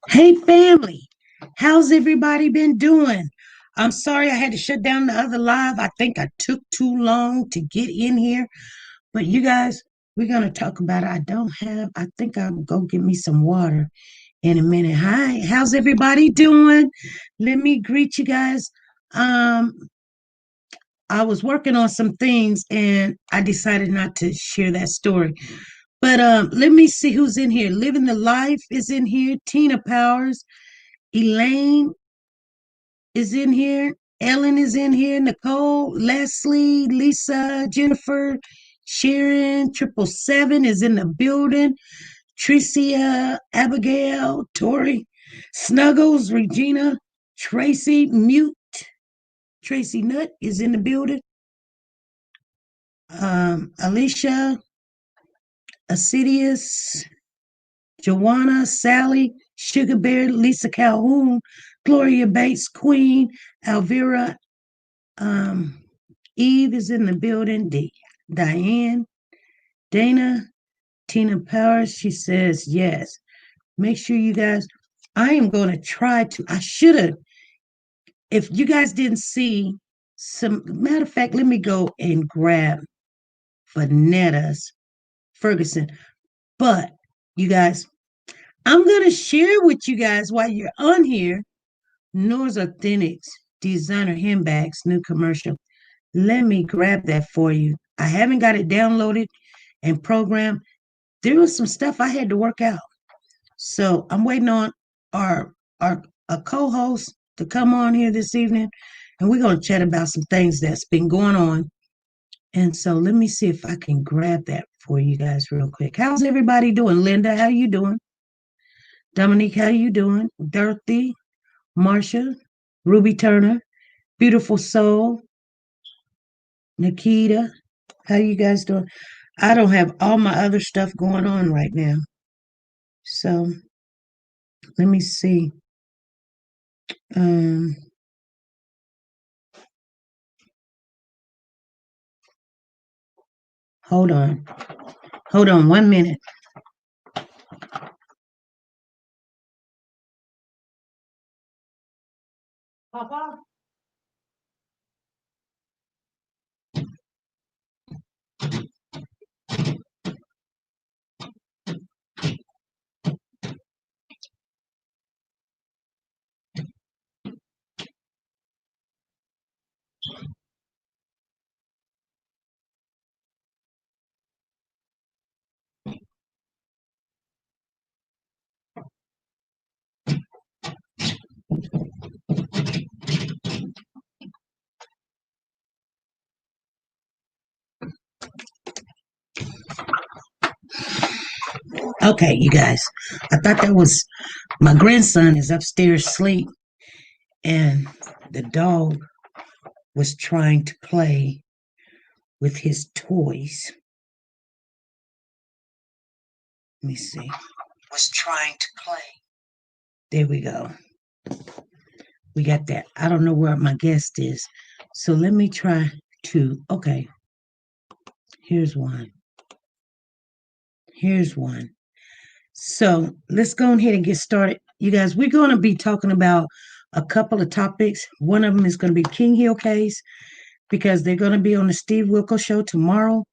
Hey, family, how's everybody been doing? I'm sorry I had to shut down the other live. I think I took too long to get in here, but you guys, we're going to talk about it. I think I'll go get me some water in a minute. Hi, how's everybody doing? Let me greet you guys. Um, I was working on some things and I decided not to share that story. But let me see who's in here. Living the Life is in here. Tina Powers, Elaine is in here. Ellen is in here. Nicole, Leslie, Lisa, Jennifer, Sharon, 777 is in the building. Tricia, Abigail, Tori, Snuggles, Regina, Tracy, Mute, Tracy Nutt is in the building. Alicia, Assidious, Joanna, Sally, Sugar Bear, Lisa Calhoun, Gloria Bates, Queen, Elvira, um, Eve is in the building, Diane, Dana, Tina Powers, she says yes. Make sure you guys, I am going to try to, I should have, if you guys didn't see, some matter of fact, let me go and grab Vanetta's Ferguson. But you guys, I'm going to share with you guys while you're on here Nora's Authentics Designer Handbags new commercial. Let me grab that for you. I haven't got it downloaded and programmed. There was some stuff I had to work out. So I'm waiting on our our a co-host to come on here this evening, and we're gonna chat about some things that's been going on. And so let me see if I can grab that for you guys real quick. How's everybody doing? Linda, how you doing? Dominique, how you doing? Dorothy, Marsha, Ruby Turner, Beautiful Soul, Nikita, how you guys doing? I don't have all my other stuff going on right now. So let me see. Um, hold on. Hold on 1 minute. Papa? Okay, you guys. I thought that was my grandson is upstairs asleep and the dog was trying to play with his toys. Let me see. Was trying to play. There we go. We got that. I don't know where my guest is. So let me try to. Okay, here's one. Here's one. So let's go ahead and get started. You guys, we're going to be talking about a couple of topics. One of them is going to be King Hill case because they're going to be on the Steve Wilkos show tomorrow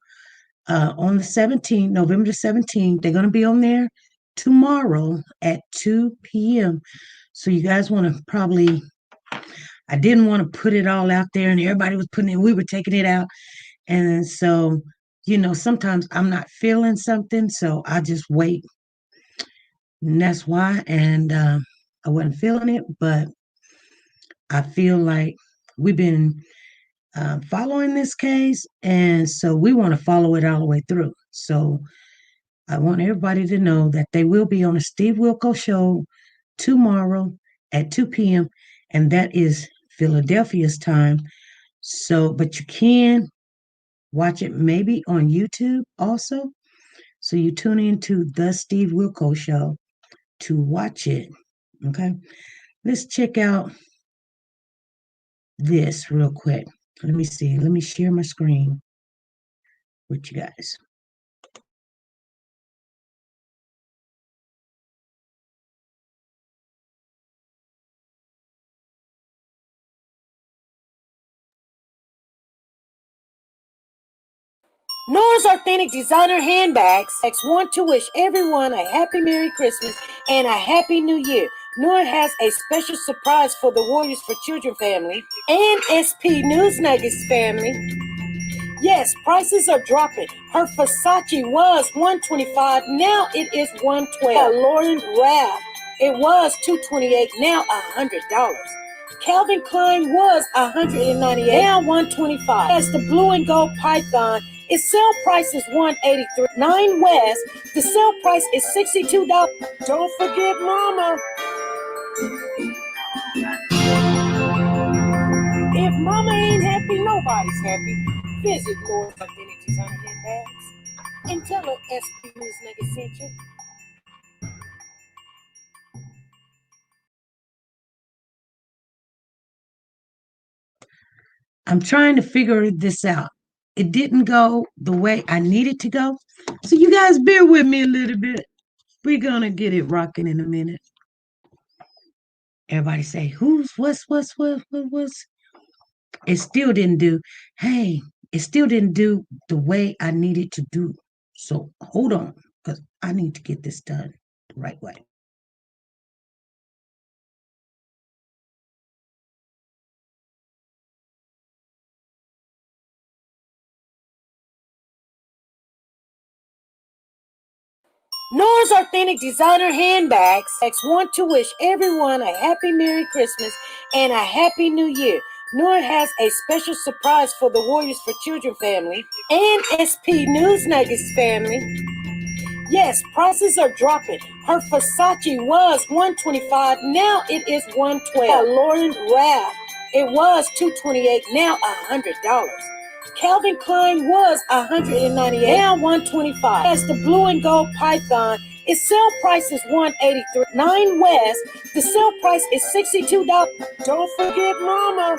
on the 17th, November the 17th. They're going to be on there tomorrow at 2 p.m. So you guys want to probably, I didn't want to put it all out there and everybody was putting it, we were taking it out. And so, sometimes I'm not feeling something, so I just wait. And that's why. And I wasn't feeling it, but I feel like we've been following this case. And so we want to follow it all the way through. So I want everybody to know that they will be on a Steve Wilkos show tomorrow at 2 p.m. And that is Philadelphia's time. So, but you can watch it maybe on YouTube also. So you tune into the Steve Wilkos show to watch it. Okay. Let's check out this real quick. Let me see. Let me share my screen with you guys. Nora's Authentic Designer Handbags want to wish everyone a happy Merry Christmas and a Happy New Year. Nora has a special surprise for the Warriors for Children family and SP News Nuggets family. Yes, prices are dropping. Her Versace was $125, now it is $112. Lauren Raff, it was $228, now $100. Calvin Klein was $198, now $125. As the blue and gold python, its sale price is $183. Nine West, the sale price is $62. Don't forget Mama. If Mama ain't happy, nobody's happy. Visit Nora's Authentic Designer Handbags and tell her SP News Nugget sent you. I'm trying to figure this out. It didn't go the way I needed to go. So you guys bear with me a little bit. We're gonna get it rocking in a minute. Everybody say, what's? It still didn't do. Hey, it still didn't do the way I needed to do. So hold on, because I need to get this done the right way. Nora's Authentic Designer Handbags want to wish everyone a happy Merry Christmas and a Happy New Year. Nora has a special surprise for the Warriors for Children family and SP News Nuggets family. Yes, prices are dropping. Her Versace was $125, now it is $112. Lauren Raff, it was $228, now $100. Calvin Klein was $198, now $125. As the blue and gold python, its sale price is $183. Nine West, the sale price is $62. Don't forget Mama.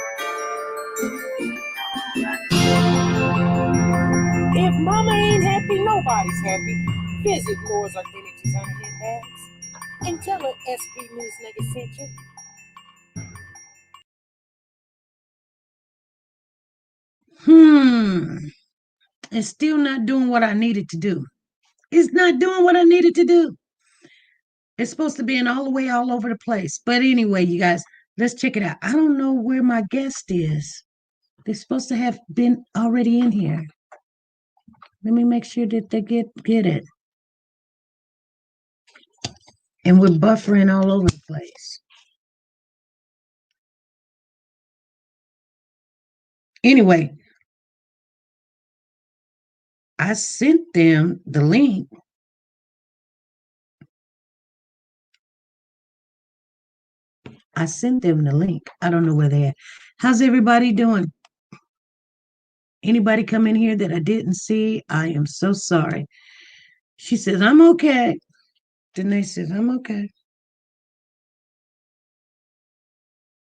If Mama ain't happy, nobody's happy. Visit Nora's Authentic Designer Handbags and tell her SP News Nugget sent you. It's still not doing what I needed to do. It's not doing what I needed to do. It's supposed to be in all the way all over the place. But anyway, you guys, let's check it out. I don't know where my guest is. They're supposed to have been already in here. Let me make sure that they get it. And we're buffering all over the place. Anyway, I sent them the link. I sent them the link. I don't know where they're at. How's everybody doing? Anybody come in here that I didn't see? I am so sorry. She says, I'm okay. Danae says, I'm okay.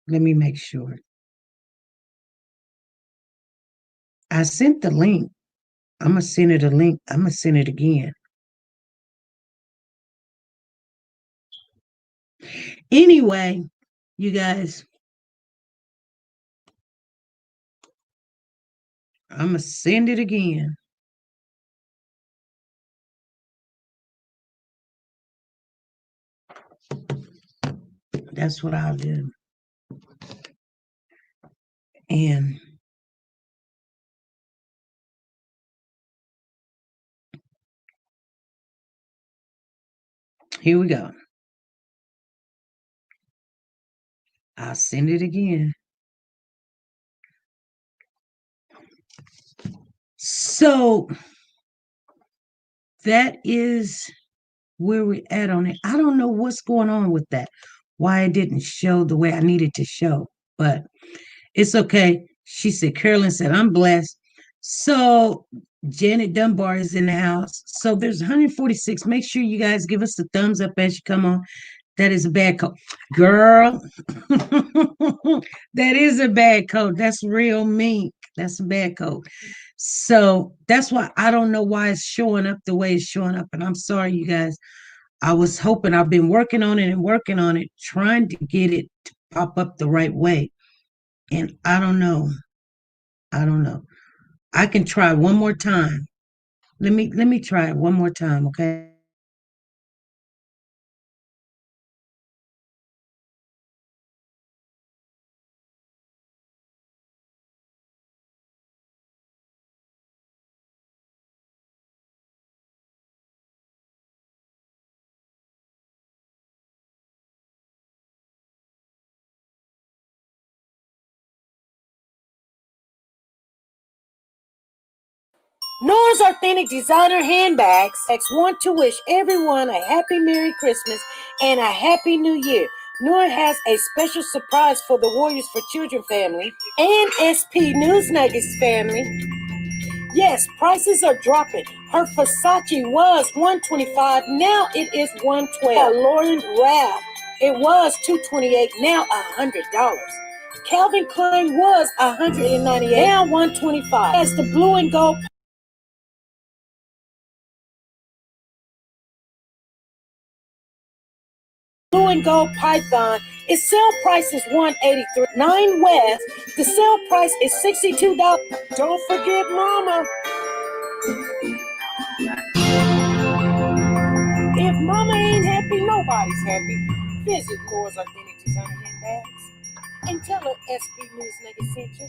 Let me make sure. I sent the link. I'm going to send it a link. I'm going to send it again. Anyway, you guys, I'm going to send it again. That's what I'll do. And here we go. I'll send it again. So that is where we're at on it. I don't know what's going on with that, why it didn't show the way I needed to show, but it's okay. She said, Carolyn said, I'm blessed. So Janet Dunbar is in the house. So there's 146. Make sure you guys give us a thumbs up as you come on. That is a bad code. Girl, that is a bad code. That's real mean. That's a bad code. So that's why I don't know why it's showing up the way it's showing up. And I'm sorry, you guys. I was hoping I've been working on it and working on it, trying to get it to pop up the right way. And I don't know. I don't know. I can try one more time. Let me try it one more time, okay? Nora's Authentic Designer Handbags want to wish everyone a happy Merry Christmas and a Happy New Year. Nora has a special surprise for the Warriors for Children family and SP News Nuggets family. Yes, prices are dropping. Her Versace was $125, now it is $112. Lauren Raff, it was $228, now $100. Calvin Klein was $198, now $125. As the blue and gold python, its sale price is $183. 9 West, the sale price is $62. Don't forget Mama. If Mama ain't happy, nobody's happy. Visit Nora's Authentic Designer Handbags and tell her SB News Nugget sent you.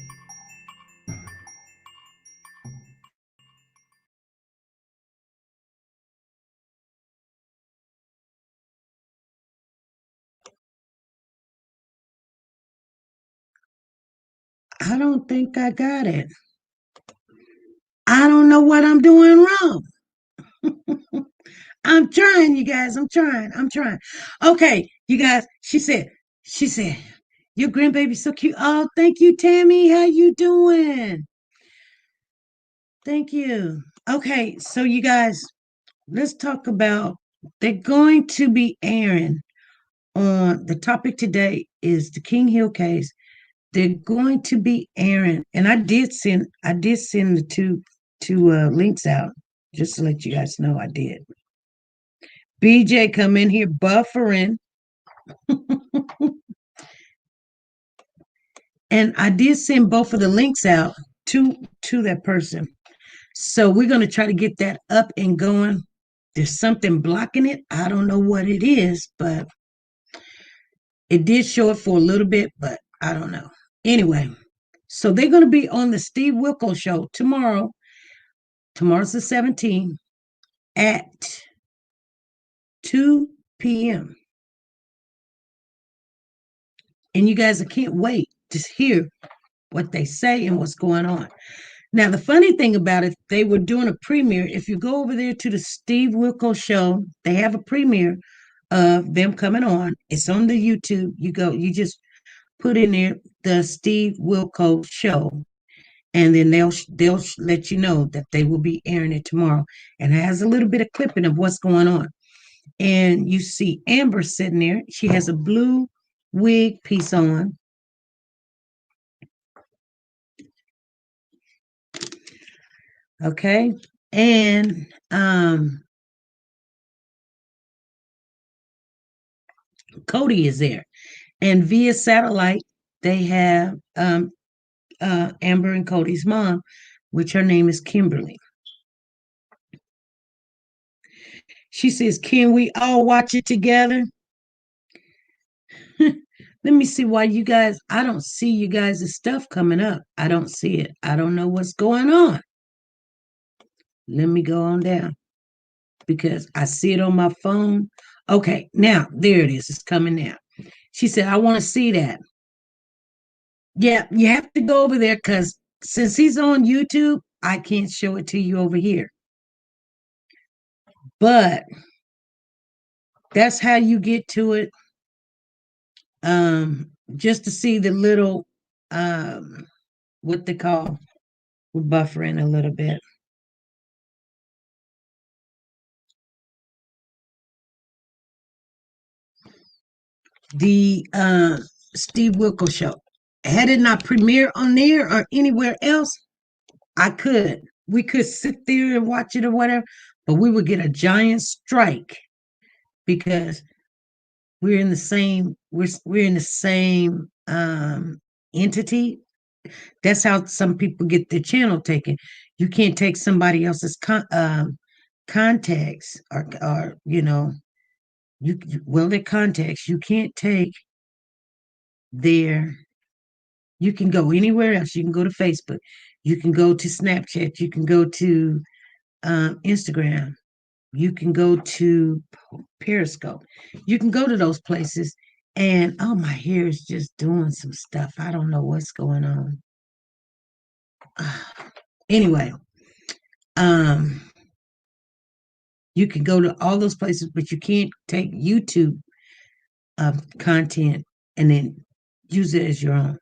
I don't think I got it. I don't know what I'm doing wrong. I'm trying, you guys. I'm trying. I'm trying. Okay, you guys. She said, your grandbaby's so cute. Oh, thank you, Tammy. How you doing? Thank you. Okay, so you guys, let's talk about they're going to be airing on the topic today is the King Hill case. They're going to be airing, and I did send the two links out just to let you guys know I did. BJ come in here buffering, and I did send both of the links out to that person. So we're gonna try to get that up and going. There's something blocking it. I don't know what it is, but it did show it for a little bit, but I don't know. Anyway, so they're gonna be on the Steve Wilkos show tomorrow. Tomorrow's the 17th at 2 p.m. And you guys, I can't wait to hear what they say and what's going on. Now, the funny thing about it, they were doing a premiere. If you go over there to the Steve Wilkos show, they have a premiere of them coming on. It's on the YouTube. You just put in there the Steve Wilkos show, and then they'll let you know that they will be airing it tomorrow. And it has a little bit of clipping of what's going on. And you see Amber sitting there. She has a blue wig piece on. Okay. And Cody is there. And via satellite, they have Amber and Cody's mom, which her name is Kimberly. She says, can we all watch it together? Let me see why you guys, I don't see you guys' stuff coming up. I don't see it. I don't know what's going on. Let me go on down because I see it on my phone. Okay, now there it is. It's coming now. She said, I want to see that. Yeah, you have to go over there because since he's on YouTube, I can't show it to you over here. But that's how you get to it. Just to see the little what they call, we're buffering a little bit. The Steve Wilkos show. Had it not premiere on there or anywhere else, I could. We could sit there and watch it or whatever, but we would get a giant strike because we're in the same entity. That's how some people get their channel taken. You can't take somebody else's contacts or well, their contacts. You can't take their. You can go anywhere else. You can go to Facebook. You can go to Snapchat. You can go to Instagram. You can go to Periscope. You can go to those places. And oh, my hair is just doing some stuff. I don't know what's going on. Anyway, um, you can go to all those places, but you can't take YouTube content and then use it as your own.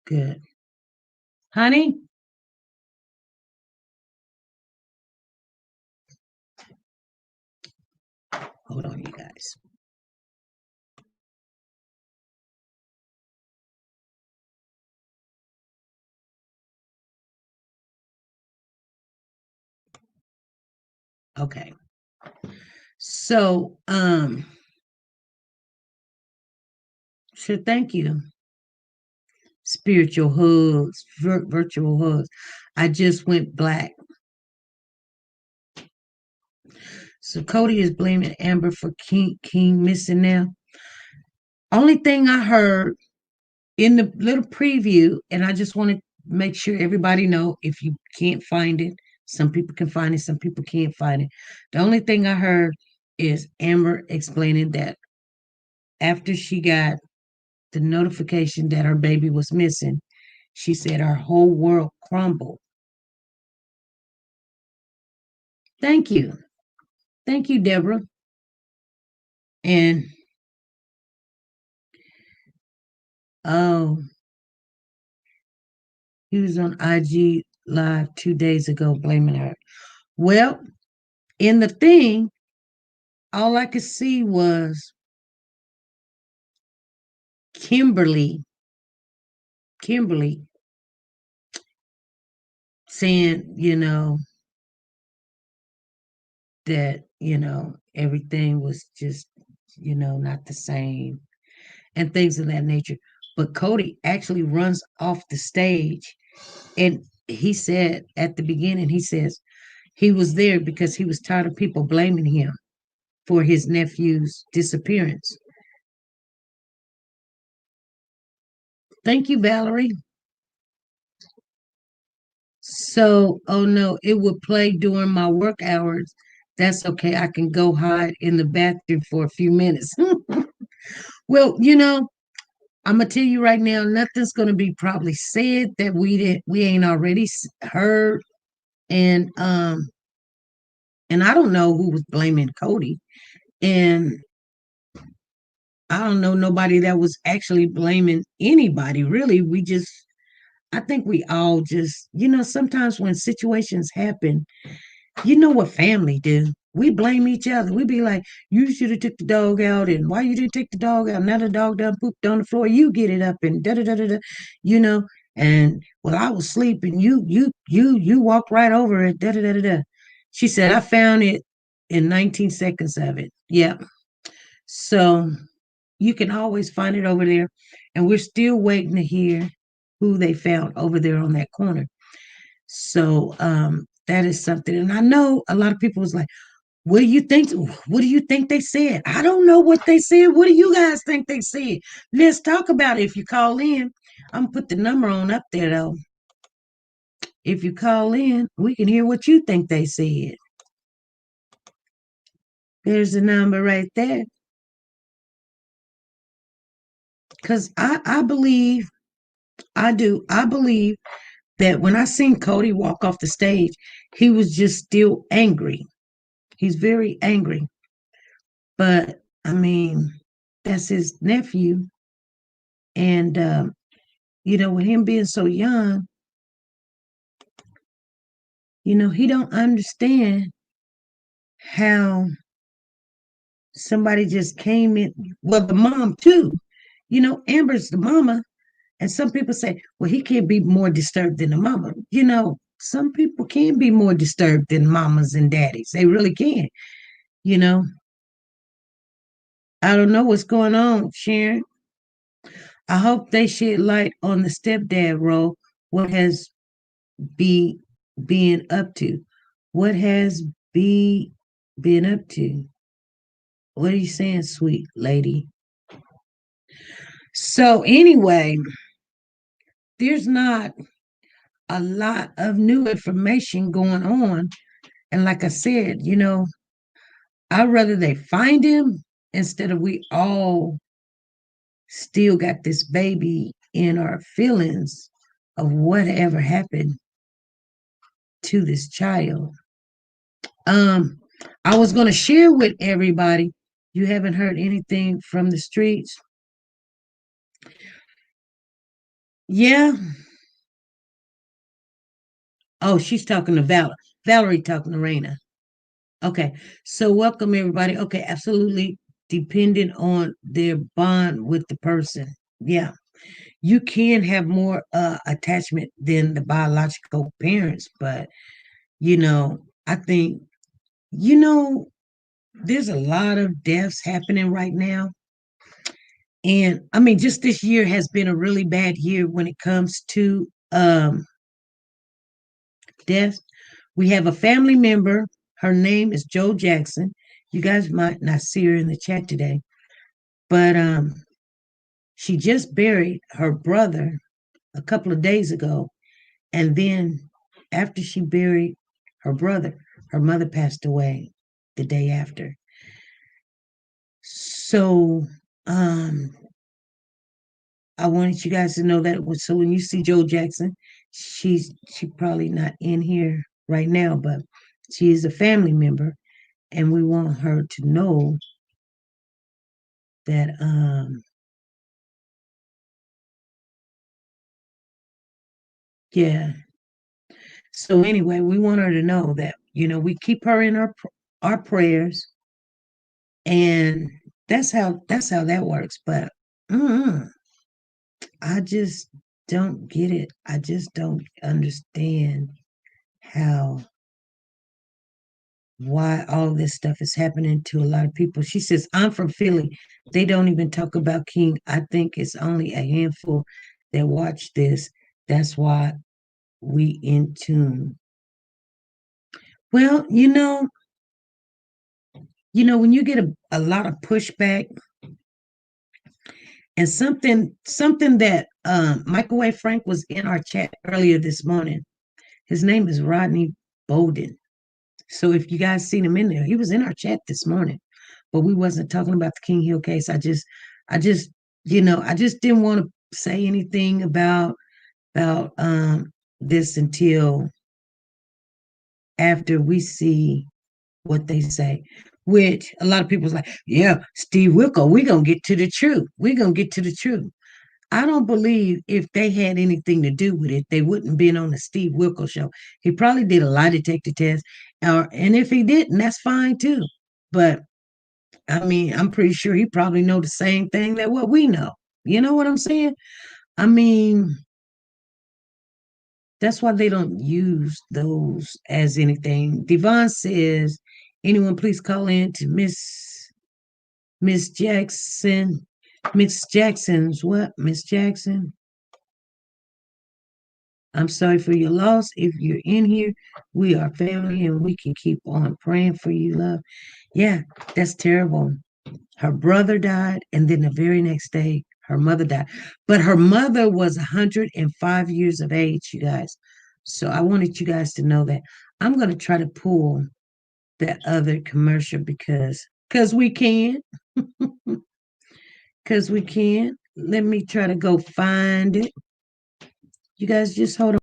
Good. Honey? Hold on, you guys. Okay. So, thank you. Spiritual hugs, virtual hugs. I just went black. So Cody is blaming Amber for King missing now. Only thing I heard in the little preview, and I just want to make sure everybody know, if you can't find it, some people can find it, some people can't find it. The only thing I heard is Amber explaining that after she got the notification that her baby was missing, she said her whole world crumbled. Thank you. Thank you, Deborah. And oh, he was on IG Live 2 days ago blaming her. Well, in the thing, all I could see was Kimberly saying, that, everything was just, not the same and things of that nature. But Cody actually runs off the stage, and he said at the beginning, he says he was there because he was tired of people blaming him for his nephew's disappearance. Thank you, Valerie. So, oh no, it would play during my work hours. That's okay. I can go hide in the bathroom for a few minutes. Well, I'm gonna tell you right now, nothing's gonna be probably said that we ain't already heard, and I don't know who was blaming Cody, and I don't know nobody that was actually blaming anybody. Really, I think we all just, sometimes when situations happen, you know what family do. We blame each other. We be like, you should have took the dog out, and why you didn't take the dog out? Now the dog done pooped on the floor. You get it up and da da da da da, you know. And well, I was sleeping. You walked right over it. Da da da da da. She said, I found it in 19 seconds of it. Yep. So you can always find it over there, and we're still waiting to hear who they found over there on that corner. So that is something. And I know a lot of people was like, what do you think? What do you think they said? I don't know what they said. What do you guys think they said? Let's talk about it. If you call in, I'm gonna put the number on up there though. If you call in, we can hear what you think they said. There's the number right there. Because I believe, I do, I believe that when I seen Cody walk off the stage, he was just still angry. He's very angry. But I mean, that's his nephew. And, with him being so young, he don't understand how somebody just came in. Well, the mom too. Amber's the mama. And some people say, well, he can't be more disturbed than the mama. Some people can be more disturbed than mamas and daddies. They really can. You know, I don't know what's going on, Sharon. I hope they shed light on the stepdad role. What has be been up to? What has be been up to? What are you saying, sweet lady? So anyway, there's not a lot of new information going on. And like I said, I'd rather they find him instead of we all still got this baby in our feelings of whatever happened to this child. Um, I was gonna share with everybody. You haven't heard anything from the streets? Yeah. Oh, she's talking to Valerie talking to Raina. Okay. So welcome everybody. Okay, absolutely dependent on their bond with the person. Yeah. You can have more attachment than the biological parents, but I think you know there's a lot of deaths happening right now. And I mean, just this year has been a really bad year when it comes to death. We have a family member. Her name is Joe Jackson. You guys might not see her in the chat today, but she just buried her brother a couple of days ago. And then after she buried her brother, her mother passed away the day after. So I wanted you guys to know that. So when you see Joe Jackson, she probably not in here right now, but she is a family member, and we want her to know that yeah. So anyway, we want her to know that we keep her in our prayers, and that's how that works. But mm, I just don't get it. I just don't understand how why all this stuff is happening to a lot of people. She says, I'm from Philly. They don't even talk about King. I think it's only a handful that watch this. That's why we in tune. Well, when you get a lot of pushback and something that Microwave Frank was in our chat earlier this morning. His name is Rodney Bowden. So if you guys seen him in there, he was in our chat this morning, but we wasn't talking about the King Hill case. I just didn't want to say anything about this until after we see what they say. Which a lot of people's like, yeah, Steve Wilkos, we're gonna get to the truth. We're gonna get to the truth. I don't believe if they had anything to do with it, they wouldn't been on the Steve Wilkos show. He probably did a lie detector test, and if he didn't, that's fine too. But I mean, I'm pretty sure he probably know the same thing that what we know. You know what I'm saying? I mean, that's why they don't use those as anything. Devon says, anyone please call in to Miss Jackson. Miss Jackson's what? Miss Jackson? I'm sorry for your loss. If you're in here, we are family and we can keep on praying for you, love. Yeah, that's terrible. Her brother died, and then the very next day, her mother died. But her mother was 105 years of age, you guys. So I wanted you guys to know that. I'm going to try to pull that other commercial because we can. Because we can. Let me try to go find it. You guys just hold on.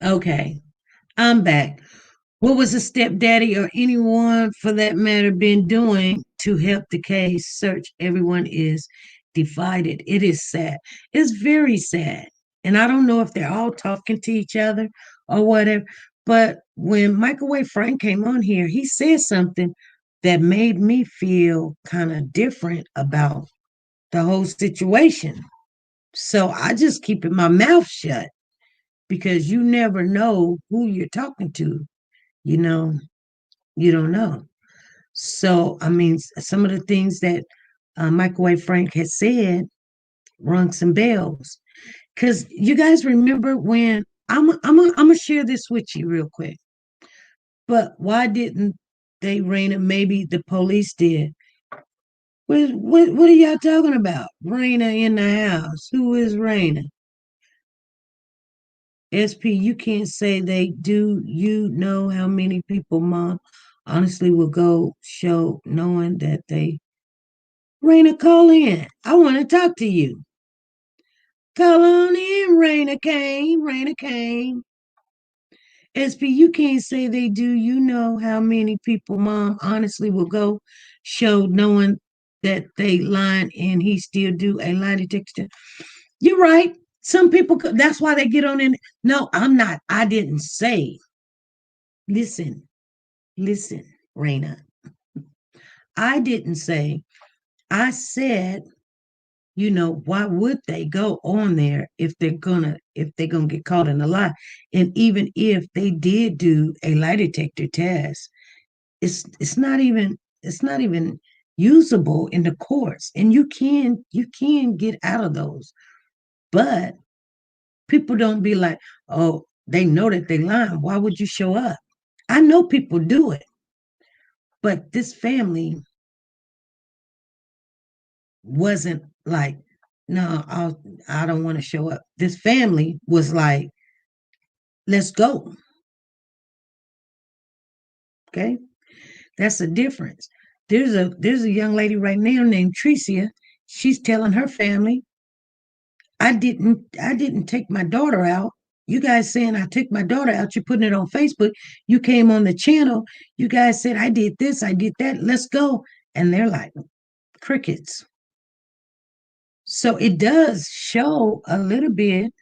Okay, I'm back. What was the stepdaddy or anyone for that matter been doing to help the case search? Everyone is divided. It is sad. It's very sad. And I don't know if they're all talking to each other or whatever. But when Microwave Frank came on here, he said something that made me feel kind of different about the whole situation. So I just keeping my mouth shut because you never know who you're talking to. You know, you don't know. So, I mean, some of the things that Microwave Frank had said rung some bells. Because you guys remember when I'm gonna share this with you real quick. But why didn't they rain it? Maybe the police did. What are y'all talking about? Raina in the house. Who is Raina? SP, you can't say they do. You know how many people, Mom, honestly will go show knowing that they. Raina, call in. I want to talk to you. Call on in, Raina Kane. Raina Kane. SP, you can't say they do. You know how many people, Mom, honestly will go show knowing that they lying and he still do a lie detector. You're right. Some people, that's why they get on in. No, I'm not. I didn't say. Listen, listen, Raina. I didn't say. I said, why would they go on there if they're gonna get caught in a lie? And even if they did do a lie detector test, it's not even usable in the courts. And you can get out of those. But people don't be like, oh, they know that they lying. Why would you show up? I know people do it, but this family wasn't like, no, I don't want to show up. This family was like, let's go. Okay. That's the difference. There's a young lady right now named Tricia. She's telling her family, I didn't take my daughter out. You guys saying I took my daughter out, you're putting it on Facebook. You came on the channel, you guys said I did this, I did that, let's go. And they're like, crickets. So it does show a little bit.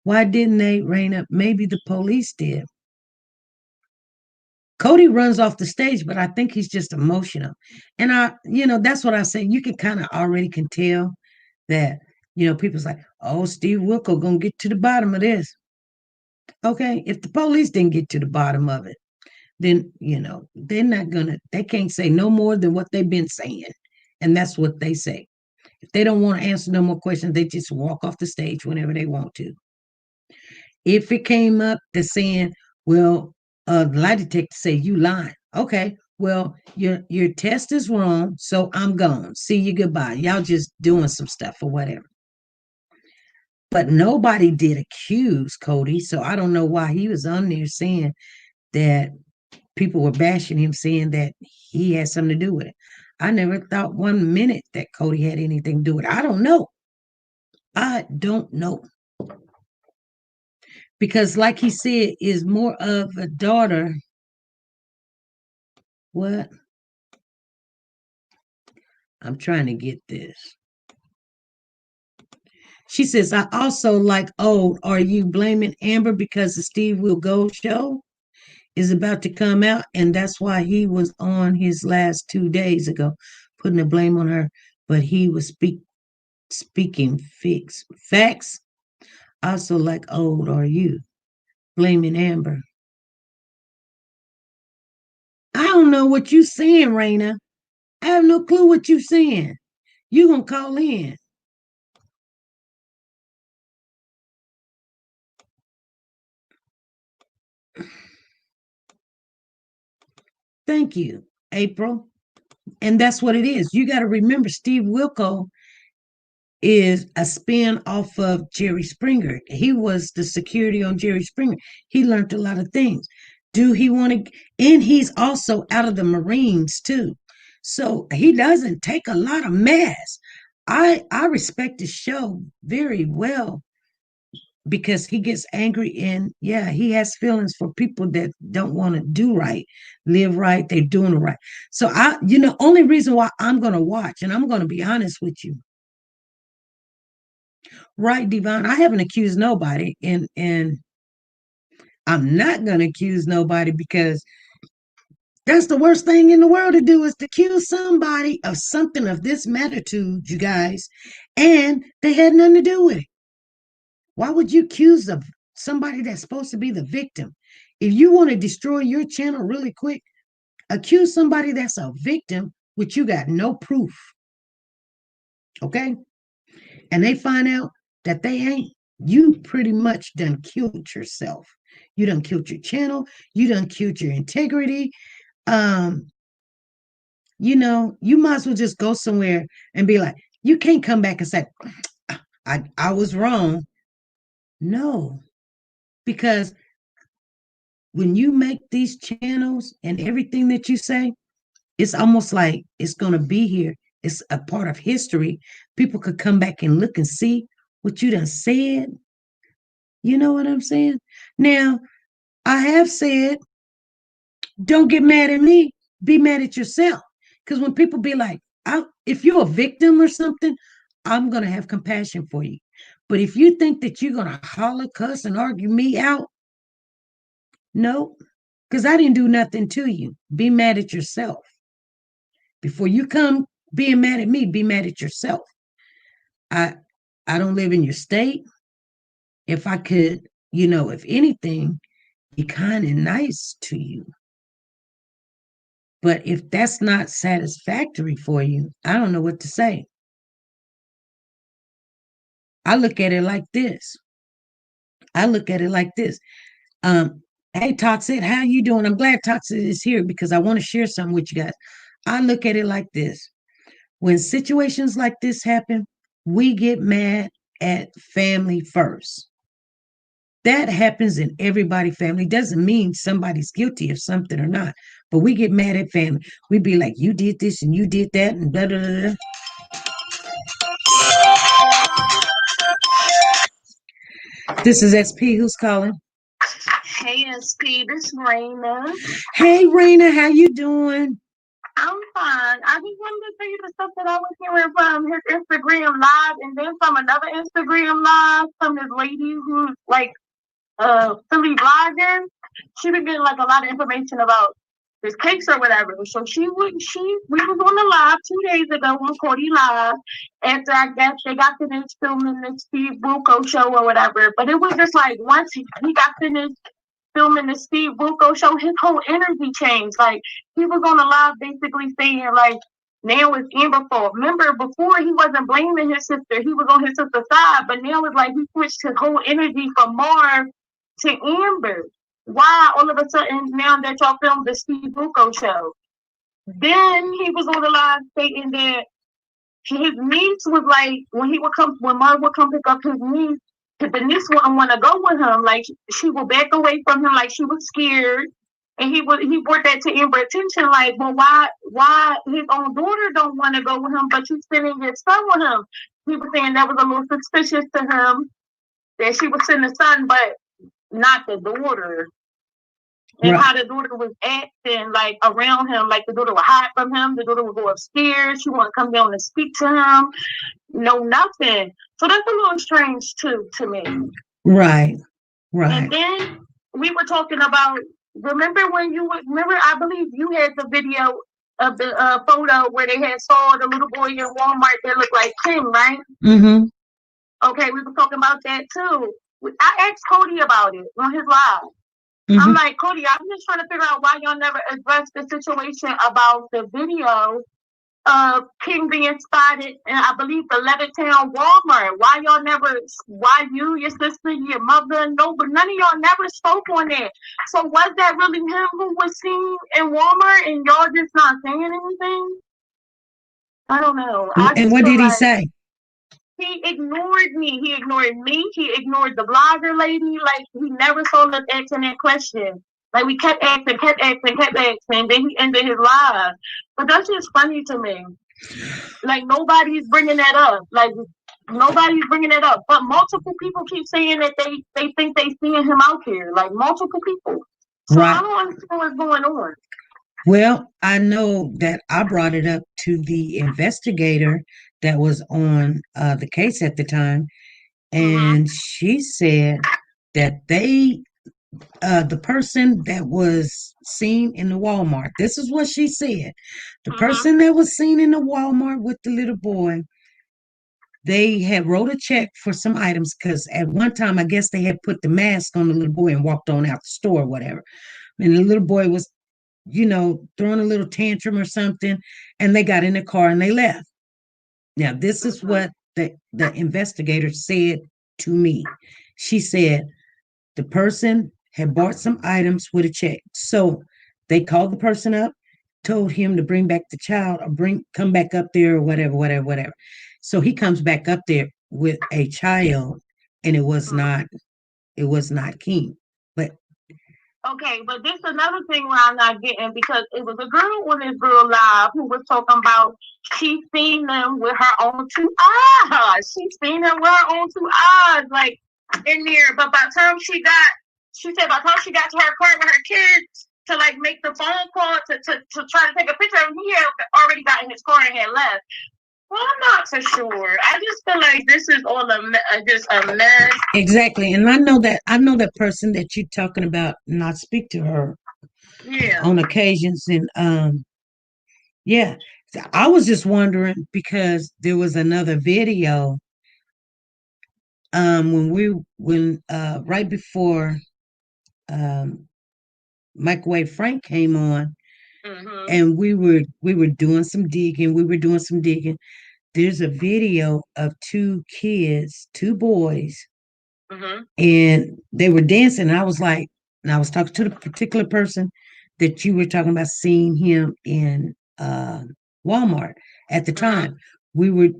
Why didn't they rein up? Maybe the police did. Cody runs off the stage, but I think he's just emotional. And that's what I say. You can kind of already can tell that, people's like, oh, Steve Wilkos gonna get to the bottom of this. Okay. If the police didn't get to the bottom of it, then they can't say no more than what they've been saying. And that's what they say. If they don't want to answer no more questions, they just walk off the stage whenever they want to. If it came up to saying, well, the lie detector say you lying. Okay, well, your test is wrong, so I'm gone. See you goodbye. Y'all just doing some stuff or whatever. But nobody did accuse Cody, so I don't know why he was on there saying that people were bashing him, saying that he had something to do with it. I never thought 1 minute that Cody had anything to do with it. I don't know. I don't know. Because, like he said, is more of a daughter. What? I'm trying to get this. She says, I also like, oh, are you blaming Amber because the Steve Will Go show is about to come out? And that's why he was on his last 2 days ago, putting the blame on her. But he was speaking facts. Also, like, old are you blaming Amber? I don't know what you saying, Raina. I have no clue what you saying. You gonna call in. Thank you, April. And that's what it is. You got to remember, Steve Wilko is a spin off of Jerry Springer. He was the security on Jerry Springer. He learned a lot of things. Do he want to? And he's also out of the Marines too. So he doesn't take a lot of mess. I respect the show very well, because he gets angry, and yeah, he has feelings for people that don't want to do right, live right, they're doing it right. So only reason why I'm going to watch, and I'm going to be honest with you, right, Devon, I haven't accused nobody, and I'm not going to accuse nobody, because that's the worst thing in the world to do, is to accuse somebody of something of this magnitude, you guys, and they had nothing to do with it. Why would you accuse of somebody that's supposed to be the victim? If you want to destroy your channel really quick, accuse somebody that's a victim, which you got no proof. Okay? And they find out that they ain't, you pretty much done killed yourself. You done killed your channel. You done killed your integrity. You might as well just go somewhere and be like, you can't come back and say, I was wrong. No, because when you make these channels and everything that you say, it's almost like it's going to be here. It's a part of history. People could come back and look and see what you done said. You know what I'm saying? Now, I have said, don't get mad at me. Be mad at yourself. Because when people be like, if you're a victim or something, I'm going to have compassion for you. But if you think that you're going to holler, cuss, and argue me out, no, because I didn't do nothing to you. Be mad at yourself. Before you come being mad at me, be mad at yourself. I don't live in your state. If I could, if anything, be kind and nice to you. But if that's not satisfactory for you, I don't know what to say. I look at it like this. Hey, Toxic, how you doing? I'm glad Toxic is here, because I want to share something with you guys. I look at it like this. When situations like this happen, we get mad at family first. That happens in everybody's family. Doesn't mean somebody's guilty of something or not, but we get mad at family. We be like, you did this and you did that and blah, blah, blah. This is SP. Who's calling? Hey, SP, this Raina. Hey, Raina, how you doing? I'm fine. I just wanted to tell you the stuff that I was hearing from his Instagram live, and then from another Instagram live from this lady who's like a Philly blogger. She been getting like a lot of information about this case or whatever. So we was on the live 2 days ago on Cody Live after I guess they got finished filming the Steve Wilkos show or whatever. But it was just like once he got finished filming the Steve Wilkos show, his whole energy changed. Like he was on the live basically saying like, now it's Amber's fault. Remember, before he wasn't blaming his sister, he was on his sister's side, but now it's like he switched his whole energy from Marv to Amber. Why all of a sudden now that y'all filmed the Steve Wilkos show? Then he was on the line stating that his niece was like, when Marv would come pick up his niece, the niece wouldn't want to go with him. Like she would back away from him, like she was scared. And he brought that to Amber's attention, like, well, why his own daughter don't want to go with him, but you sending your son with him? He was saying that was a little suspicious to him, that she was sending the son, but not the daughter. And right. How the daughter was acting like around him, like the daughter would hide from him, the daughter would go upstairs, she wouldn't come down and speak to him, no nothing. So that's a little strange too to me. Right. And then we were talking about, remember I believe you had the video of the photo where they had saw the little boy in Walmart that looked like King, right? Mm-hmm. Okay, we were talking about that too. I asked Cody about it on his live. Mm-hmm. I'm like, Cody, I'm just trying to figure out why y'all never addressed the situation about the video of King being spotted in, I believe, the Levittown Walmart. Why you, your sister, your mother, none of y'all never spoke on that. So was that really him who was seen in Walmart and y'all just not saying anything? I don't know. And what did he say? He ignored me. He ignored me. He ignored the blogger lady. Like, he never told us asking that question. Like, we kept asking. Then he ended his live. But that's just funny to me. Like, nobody's bringing that up. Like, Nobody's bringing it up, but multiple people keep saying that they think they seeing him out here, like multiple people. So I Right. don't understand what's going on. Well, I know that I brought it up to the investigator that was on the case at the time, Mm-hmm. and she said that the person that was seen in the Walmart, this is what she said. The Mm-hmm. person that was seen in the Walmart with the little boy, they had wrote a check for some items because at one time, I guess they had put the mask on the little boy and walked on out the store or whatever. And the little boy was, throwing a little tantrum or something, and they got in the car and they left. Now, this is Mm-hmm. what the investigator said to me. She said the person had bought some items with a check. So they called the person up, told him to bring back the child or come back up there or whatever, whatever, whatever. So he comes back up there with a child, and it was not King. But Okay, but this is another thing where I'm not getting, because it was a girl on this girl live who was talking about she seen them with her own two eyes. She seen them with her own two eyes, like in there. But by the time she said by the time she got to her car with her kids to like make the phone call to try to take a picture of him, he had already got in his car and had left. Well, I'm not so sure. I just feel like this is all just a mess. exactly, and I know that person that you're talking about, and I speak to her Yeah. on occasions, and yeah, I was just wondering because there was another video when right before um Microwave Frank came on, Mm-hmm. and we were doing some digging. There's a video of two kids, two boys, Mm-hmm. and they were dancing. And I was like, and I was talking to the particular person that you were talking about seeing him in Walmart at the Mm-hmm. time. We were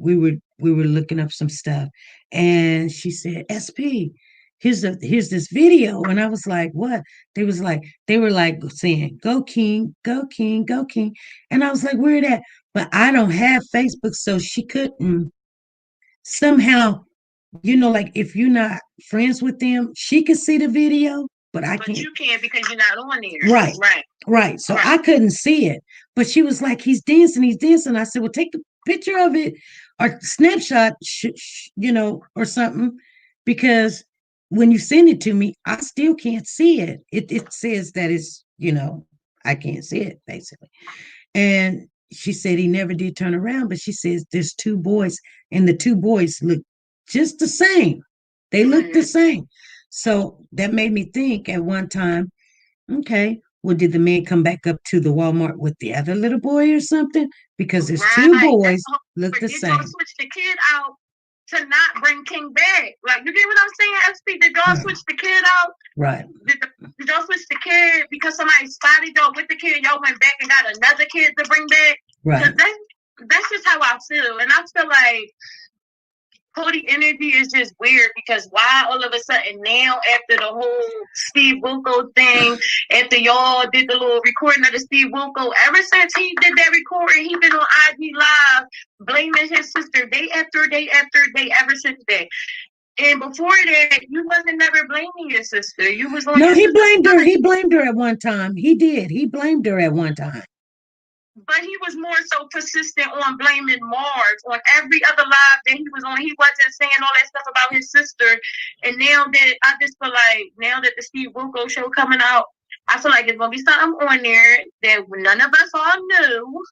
looking up some stuff, and she said, "SP, here's this video," and I was like, "What?" They were like saying, "Go King, go King, go King," and I was like, "Where that?" But I don't have Facebook, so she couldn't somehow, like if you're not friends with them, she can see the video, but I But can't. you can't because you're not on there. Right, Right. right. So Right. I couldn't see it. But she was like, he's dancing, he's dancing. I said, well, take a picture of it or snapshot, or something, because when you send it to me, I still can't see it. It says that I can't see it basically. And she said he never did turn around, but she says there's two boys, and the two boys look just the same. They look the Mm-hmm. same. So that made me think at one time, okay, well, did the man come back up to the Walmart with the other little boy or something? Because there's two Right. That's boys the whole, look the forget y'all same. switch the kid out to not bring King back. Like, you get what I'm saying, SP? Did y'all Right. switch the kid out? Right. Did y'all switch the kid because somebody spotted y'all with the kid and y'all went back and got another kid to bring back? Because Right. that's just how I feel. And I feel like Cody energy is just weird, because why all of a sudden now, after the whole Steve Wilkos thing, after y'all did the little recording of the Steve Wilkos, ever since he did that recording, he been on IG Live blaming his sister day after day after day ever since that. And before that, you wasn't never blaming your sister. You was on No, your he sister's blamed her. side. He blamed her at one time. He did. He blamed her at one time. But he was more so persistent on blaming Mars on every other live that he was on. He wasn't saying all that stuff about his sister. And now that I just feel like now that the Steve Wilkos show coming out, I feel like it's gonna be something on there that none of us all knew.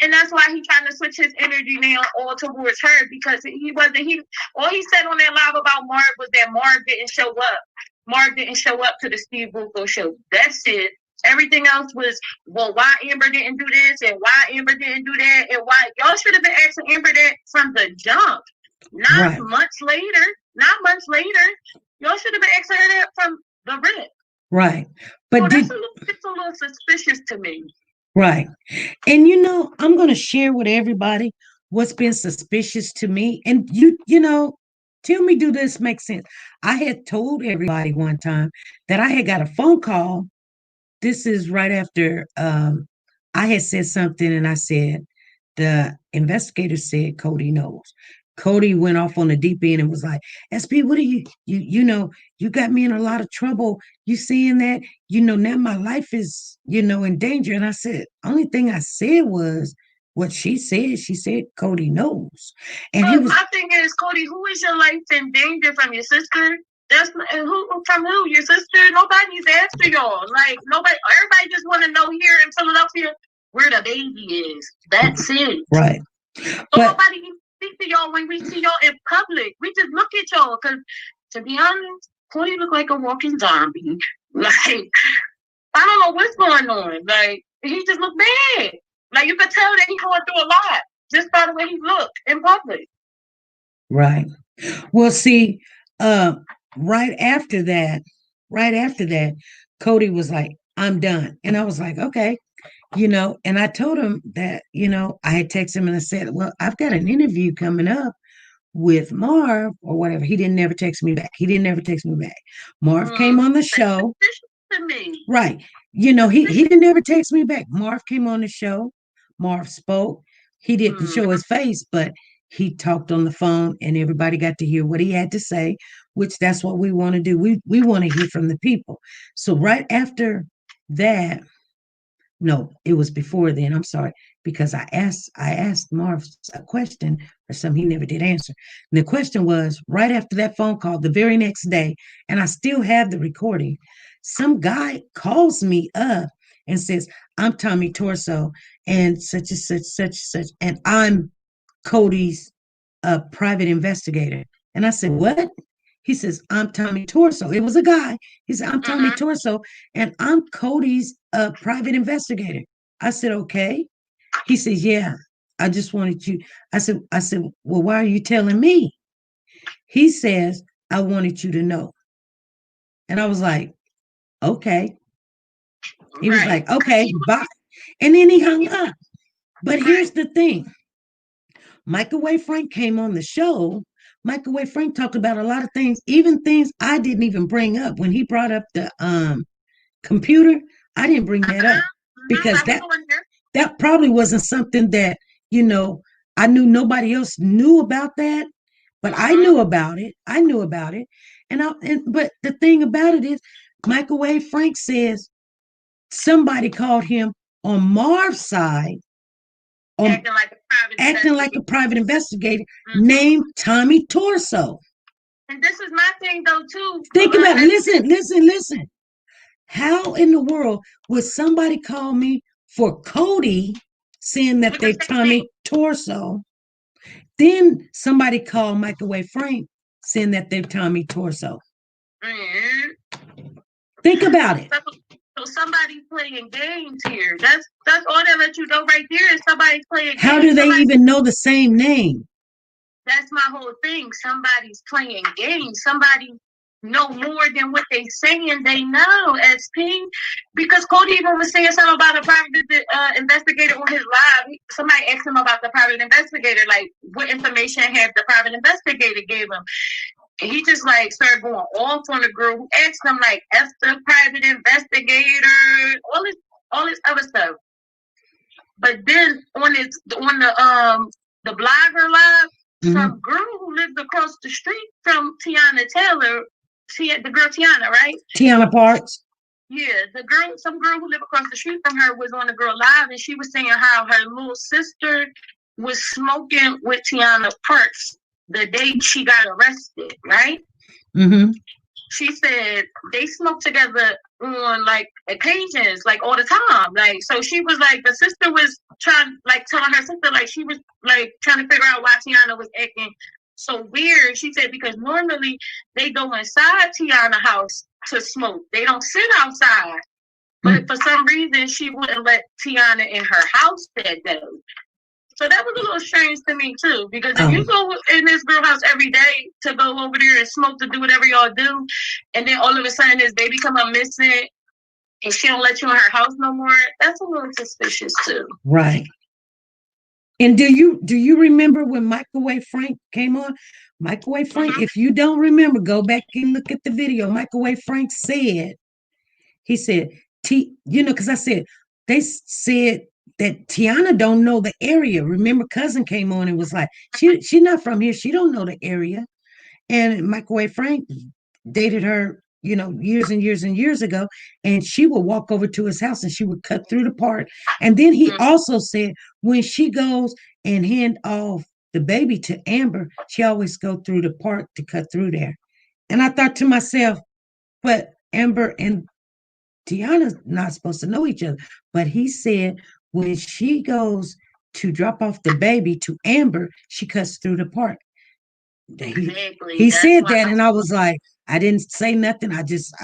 And that's why he's trying to switch his energy now all towards her, because he all he said on that live about Marv was that Marv didn't show up. Marv didn't show up to the Steve Wilkos show. That's it. Everything else was, well, why Amber didn't do this and why Amber didn't do that, and why y'all should have been asking Amber that from the jump, not Right. months later. Not months later. Y'all should have been asking her that from the rip. Right. So But it's a little suspicious to me. right. And I'm going to share with everybody what's been suspicious to me. And tell me, do this make sense? I had told everybody one time that I had got a phone call. This is right after I had said something, and I said, the investigator said Cody knows. Cody went off on the deep end and was like, SP, what are you got me in a lot of trouble. You seeing that? Now my life is, in danger. And I said, only thing I said was what she said. She said, Cody knows. And but my thing is, Cody, who is your life in danger from? Your sister? That's who from who? Your sister? Nobody's after y'all. Like nobody. Everybody just want to know here in Philadelphia where the baby is. That's it. Right. So nobody can speak to y'all when we see y'all in public. We just look at y'all because, to be honest, Cody look like a walking zombie. Like I don't know what's going on. Like he just look bad. Like you could tell that he's going through a lot just by the way he looked in public. Right. Well, see, right after that, Cody was like, I'm done. And I was like, okay, and I told him that, I had texted him and I said, well, I've got an interview coming up with Marv or whatever. He didn't never text me back. Marv came on the show. To me. Right. He didn't never text me back. Marv came on the show. Marv spoke. He didn't show his face, but he talked on the phone and everybody got to hear what he had to say, which that's what we want to do. We want to hear from the people. So right after that, no, it was before then. I'm sorry, because I asked Marv a question or something he never did answer. And the question was right after that phone call, the very next day, and I still have the recording. Some guy calls me up and says, I'm Tommy Torso and such and such, and I'm Cody's private investigator. And I said, what? He says, I'm Tommy Torso. It was a guy. He said, I'm Tommy Torso, and I'm Cody's private investigator. I said, okay. He says, yeah, I just wanted you. I said, well, why are you telling me? He says, I wanted you to know. And I was like, okay. He was like, okay, bye. And then he hung up. But here's the thing. Microwave Frank came on the show. Microwave Frank talked about a lot of things, even things I didn't even bring up. When he brought up the computer, I didn't bring that up because that probably wasn't something that, I knew nobody else knew about that, but I knew about it. But the thing about it is Microwave Frank says somebody called him on Marv's side, acting like a private investigator named Tommy Torso. And this is my thing, though, too. Think about it. Listen. How in the world would somebody call me for Cody saying that they're Tommy Torso? Then somebody called Microwave Frank saying that they're Tommy Torso. Think about it. So somebody's playing games here. That's all that let you know right there is somebody's playing games. How do they even know the same name? That's my whole thing. Somebody's playing games. Somebody know more than what they saying they know, SP. Because Cody even was saying something about a private investigator on his live. Somebody asked him about the private investigator, like what information had the private investigator gave him. And he just like started going off on the girl who asked him like F the private investigator, all this other stuff. But then on the blogger live, some girl who lived across the street from Tiana Taylor, the girl Tiana, right? Tiana Parks. Yeah, some girl who lived across the street from her was on the girl live, and she was saying how her little sister was smoking with Tiana Parks the day she got arrested, right? She said they smoked together on like occasions, like all the time. Like, so she was like, the sister was telling her sister, like, she was like trying to figure out why Tiana was acting so weird. She said, because normally they go inside Tiana's house to smoke. They don't sit outside. But for some reason, she wouldn't let Tiana in her house that day. So that was a little strange to me, too, because if you go in this girl house every day to go over there and smoke to do whatever y'all do, and then all of a sudden this baby come up missing and she don't let you in her house no more, that's a little suspicious, too. Right. And do you remember when Microwave Frank came on? Microwave Frank, if you don't remember, go back and look at the video. Microwave Frank said, he said, because I said, they said that Tiana don't know the area. Remember, cousin came on and was like, she's not from here. She don't know the area. And Microwave Frank dated her, years and years and years ago. And she would walk over to his house and she would cut through the park. And then he also said when she goes and hand off the baby to Amber, she always go through the park to cut through there. And I thought to myself, but Amber and Tiana's not supposed to know each other. But he said when she goes to drop off the baby to Amber, she cuts through the park. Exactly. He said that, and I was like, I didn't say nothing. I just,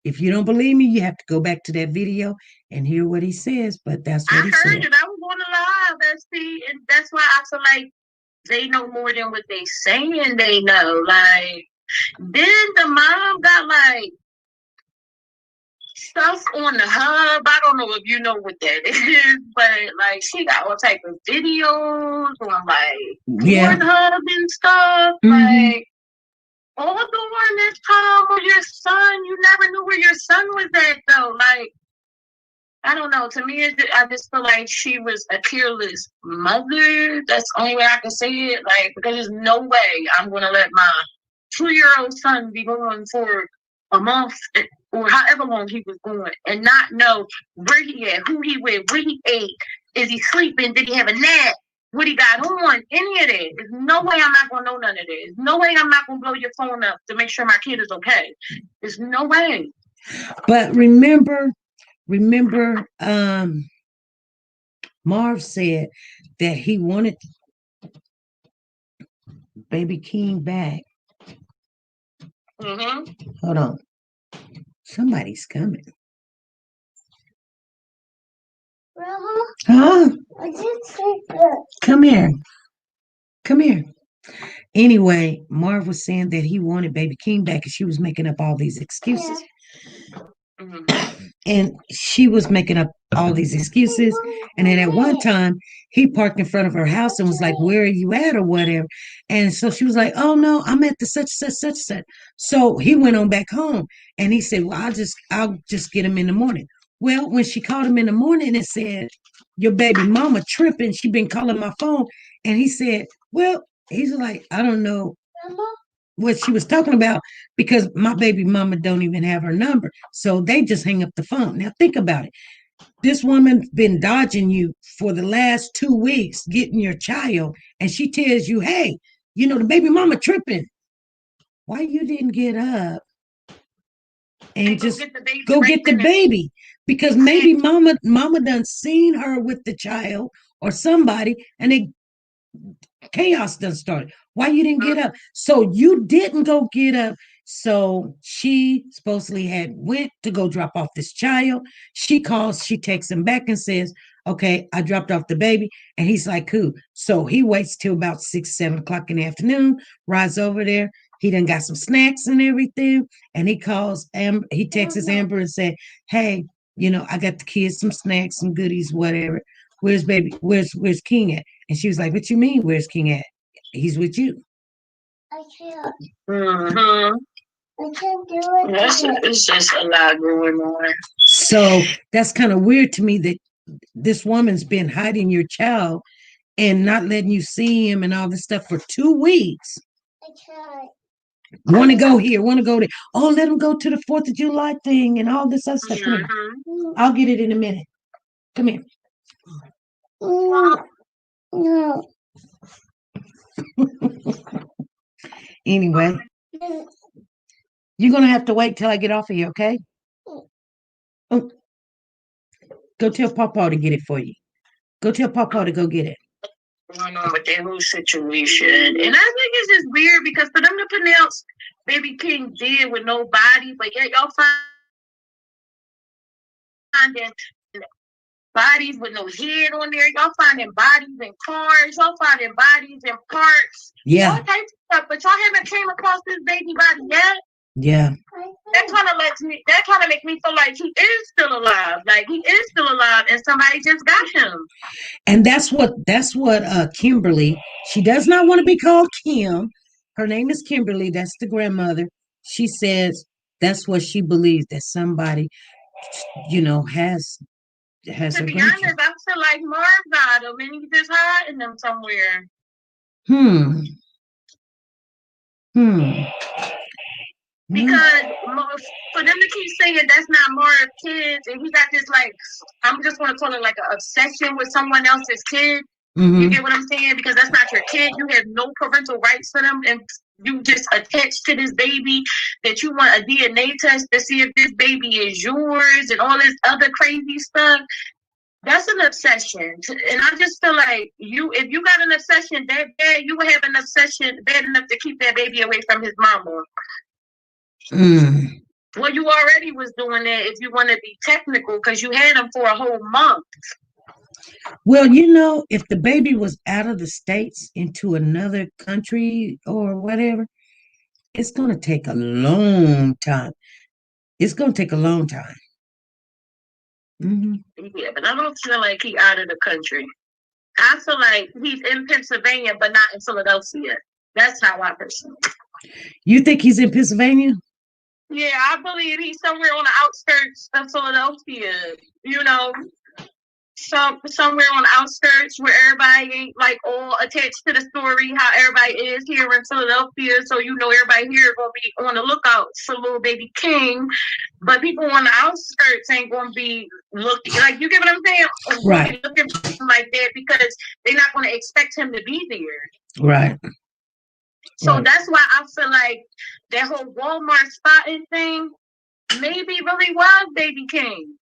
if you don't believe me, you have to go back to that video and hear what he says. But that's what he said. I heard it. I was on the live. And that's why I feel like they know more than what they saying they know. Like, then the mom got like stuff on the hub. I don't know if you know what that is, but like she got all type of videos on like Pornhub and stuff. Like all during this time with your son, you never knew where your son was at though. Like I don't know. To me, I just feel like she was a careless mother. That's the only way I can say it. Like because there's no way I'm gonna let my 2-year-old son be going for a month or however long he was going and not know where he at, who he with, what he ate, is he sleeping, did he have a nap, what he got on, any of that. There's no way I'm not going to know none of this. No way I'm not going to blow your phone up to make sure my kid is okay. There's no way. But remember, Marv said that he wanted baby King back. Hold on. Somebody's coming. Grandma? Huh? I just said that. Come here. Come here. Anyway, Marv was saying that he wanted baby King back and she was making up all these excuses. And she was making up all these excuses. And then at one time, he parked in front of her house and was like, where are you at or whatever? And so she was like, oh, no, I'm at the such, such, such, such. So he went on back home and he said, well, I'll just get him in the morning. Well, when she called him in the morning and said, your baby mama tripping, she been calling my phone. And he said, well, he's like, I don't know what she was talking about because my baby mama don't even have her number. So they just hang up the phone. Now think about it. This woman's been dodging you for the last 2 weeks, getting your child, and she tells you, hey, the baby mama tripping. Why you didn't get up and just go get the baby? Because maybe mama done seen her with the child or somebody, and chaos done started. Why you didn't get up? So you didn't go get up. So she supposedly had went to go drop off this child. She calls, she texts him back and says, okay, I dropped off the baby. And he's like, cool. So he waits till about 6, 7 o'clock in the afternoon, rides over there. He done got some snacks and everything. And he calls Amber, he texts Amber and said, hey, I got the kids some snacks, some goodies, whatever. Where's King at? And she was like, what you mean, where's King at? He's with you. I can't. I can't do it. It's just a lot going on. So that's kind of weird to me that this woman's been hiding your child and not letting you see him and all this stuff for 2 weeks. I tried. Want to go here, want to go there. Oh, let him go to the 4th of July thing and all this other stuff. I'll get it in a minute. Come here. No. Anyway, you're going to have to wait till I get off of here, okay? Oh. Go tell Papa to get it for you. Go tell Papa to go get it. Going on with that whole situation. And I think it's just weird because for them to pronounce Baby King dead with no body, but yet y'all finding bodies with no head on there. Y'all finding bodies in cars. Y'all finding bodies in parks. Yeah. All types of stuff. But y'all haven't came across this baby body yet. Yeah. That kind of makes me feel like he is still alive. Like he is still alive and somebody just got him. And that's what Kimberly, she does not want to be called Kim. Her name is Kimberly. That's the grandmother. She says that's what she believes, that somebody, has to be honest, I feel like Marv got them and he's just hiding them somewhere. Because for them to keep saying that's not Marv's kids, and he got this like, I'm just going to call it like an obsession with someone else's kid. You get what I'm saying? Because that's not your kid. You have no parental rights to them, and you just attached to this baby that you want a DNA test to see if this baby is yours and all this other crazy stuff. That's an obsession. And I just feel like if you got an obsession that bad, you would have an obsession bad enough to keep that baby away from his mama. Well, you already was doing that if you want to be technical, because you had him for a whole month. Well, you know, if the baby was out of the States into another country or whatever, it's going to take a long time. It's going to take a long time. Yeah, but I don't feel like he's out of the country. I feel like he's in Pennsylvania, but not in Philadelphia. That's how I perceive it. You think he's in Pennsylvania? Yeah, I believe he's somewhere on the outskirts of Philadelphia. You know, somewhere on the outskirts where everybody ain't like all attached to the story, how everybody is here in Philadelphia. So you know everybody here gonna be on the lookout for little baby King, but people on the outskirts ain't gonna be looking like, you get what I'm saying? Right. Looking for him like that because they're not gonna expect him to be there. Right. So that's why I feel like that whole Walmart spotting thing maybe really was baby King.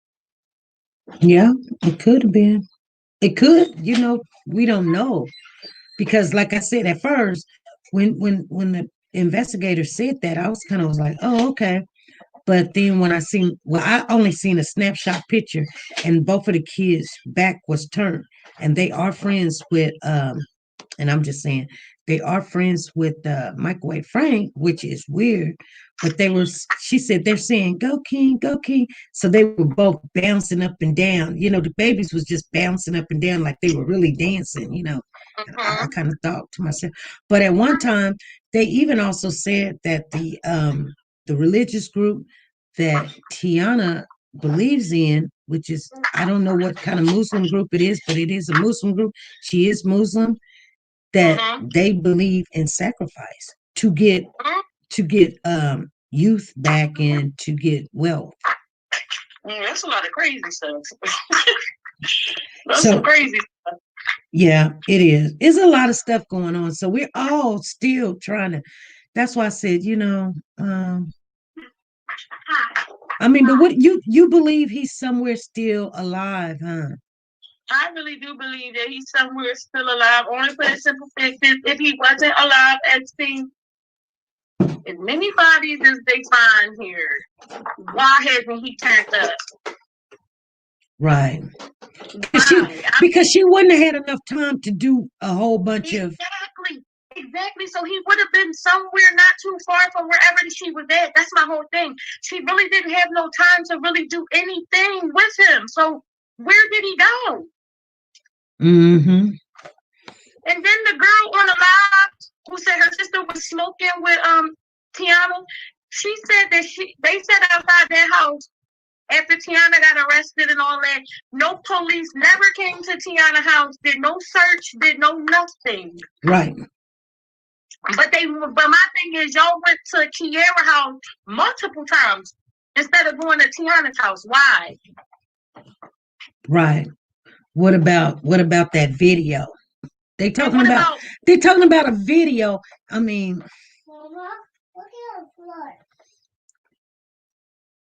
Yeah, it could have been. It could, you know, we don't know. Because like I said at first, when the investigator said that, I was kind of like, oh, okay. But then when I only seen a snapshot picture and both of the kids' back was turned, and they are friends with and I'm just saying they are friends with Microwave Frank, which is weird. But she said they're saying, go King, go King. So they were both bouncing up and down. You know, the babies was just bouncing up and down like they were really dancing, you know. I kind of thought to myself. But at one time, they even also said that the religious group that Tiana believes in, which is, I don't know what kind of Muslim group it is, but it is a Muslim group. She is Muslim, that they believe in sacrifice to get youth back and to get wealth. That's a lot of crazy stuff. That's some crazy stuff. Yeah, it is. It's a lot of stuff going on. So we're all still trying to. That's why I said, you know, I mean, but what you believe he's somewhere still alive, huh? I really do believe that he's somewhere still alive. Only for the simple fact that if he wasn't alive, Epstein, as many bodies as they find here, why hasn't he turned up? Right. Because she wouldn't have had enough time to do a whole bunch of. Exactly. So he would have been somewhere not too far from wherever she was at. That's my whole thing. She really didn't have no time to really do anything with him. So where did he go? Mm-hmm. And then the girl on the live who said her sister was smoking with Tiana, she said that they said outside their house after Tiana got arrested and all that, no police never came to Tiana's house, did no search, did no nothing. Right. But my thing is, y'all went to Kiara's house multiple times instead of going to Tiana's house. Why? Right. What about that video? They're talking about a video. I mean, Mama, look at the floor.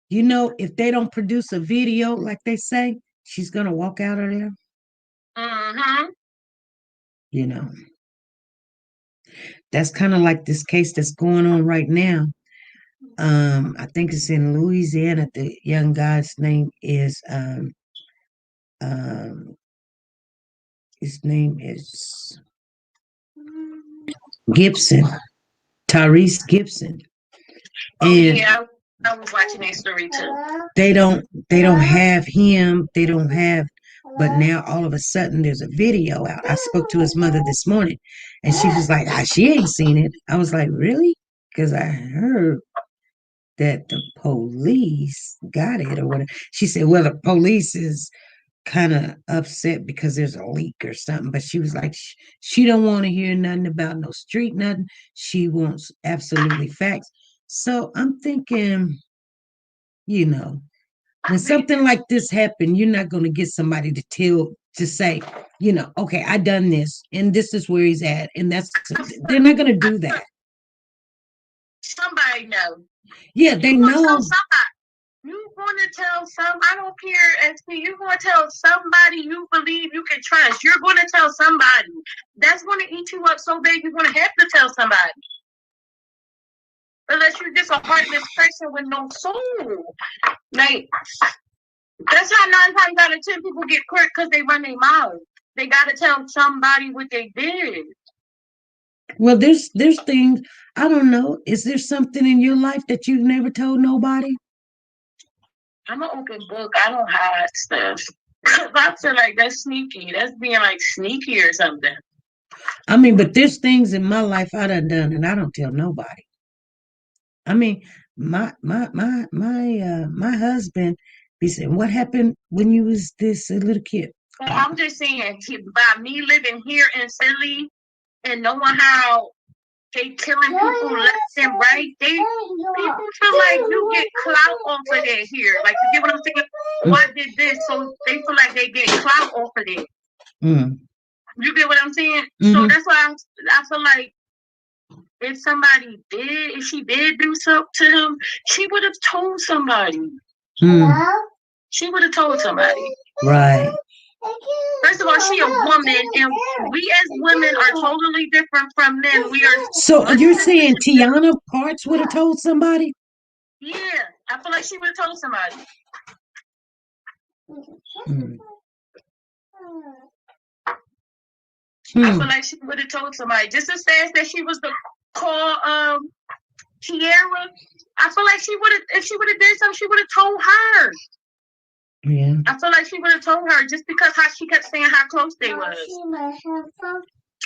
You know, if they don't produce a video like they say, she's gonna walk out of there. You know. That's kind of like this case that's going on right now. I think it's in Louisiana. The young guy's name is his name is Gibson, Tyrese Gibson. And yeah, I was watching that story too. They don't have him. They don't have. But now all of a sudden there's a video out. I spoke to his mother this morning, and she was like, she ain't seen it. I was like, really? Because I heard that the police got it or whatever. She said, well, the police is kind of upset because there's a leak or something, but she was like, she don't want to hear nothing about no street, nothing. She wants absolutely facts. So I'm thinking, you know, when something like this happened, you're not going to get somebody to say, okay, I done this and this is where he's at. And they're not going to do that. Somebody knows. Yeah, they know. Somebody. You want to tell I don't care, SP, you're going to tell somebody you believe you can trust. You're going to tell somebody. That's going to eat you up so bad you're going to have to tell somebody. Unless you're just a heartless person with no soul. Like, that's how 9 times out of 10 people get hurt because they run their mouth. They got to tell somebody what they did. Well, there's things, I don't know. Is there something in your life that you've never told nobody? I'm an open book. I don't hide stuff. I feel like that's sneaky. That's being like sneaky or something. I mean, but there's things in my life I done and I don't tell nobody. I mean, my husband be saying, what happened when you was this little kid? Well, I'm just saying, by me living here in Philly and knowing how they killing people left and right, people feel like you get clout off of that here. Like, you get what I'm saying? Why did this? So they feel like they get clout off of it. Mm. You get what I'm saying? Mm-hmm. So that's why I feel like if she did do something to him, she would have told somebody. Mm. She would have told somebody. Right. First of all, she a woman, and we as women are totally different from men. We are. So you're saying Tiana Parts would have told somebody? Yeah, I feel like she would have told somebody. Mm. I feel like she would have told somebody. Just as fast as she was to call Tiara, I feel like she would have. If she would have did something, she would have told her. Yeah. I feel like she would have told her just because how she kept saying how close they was.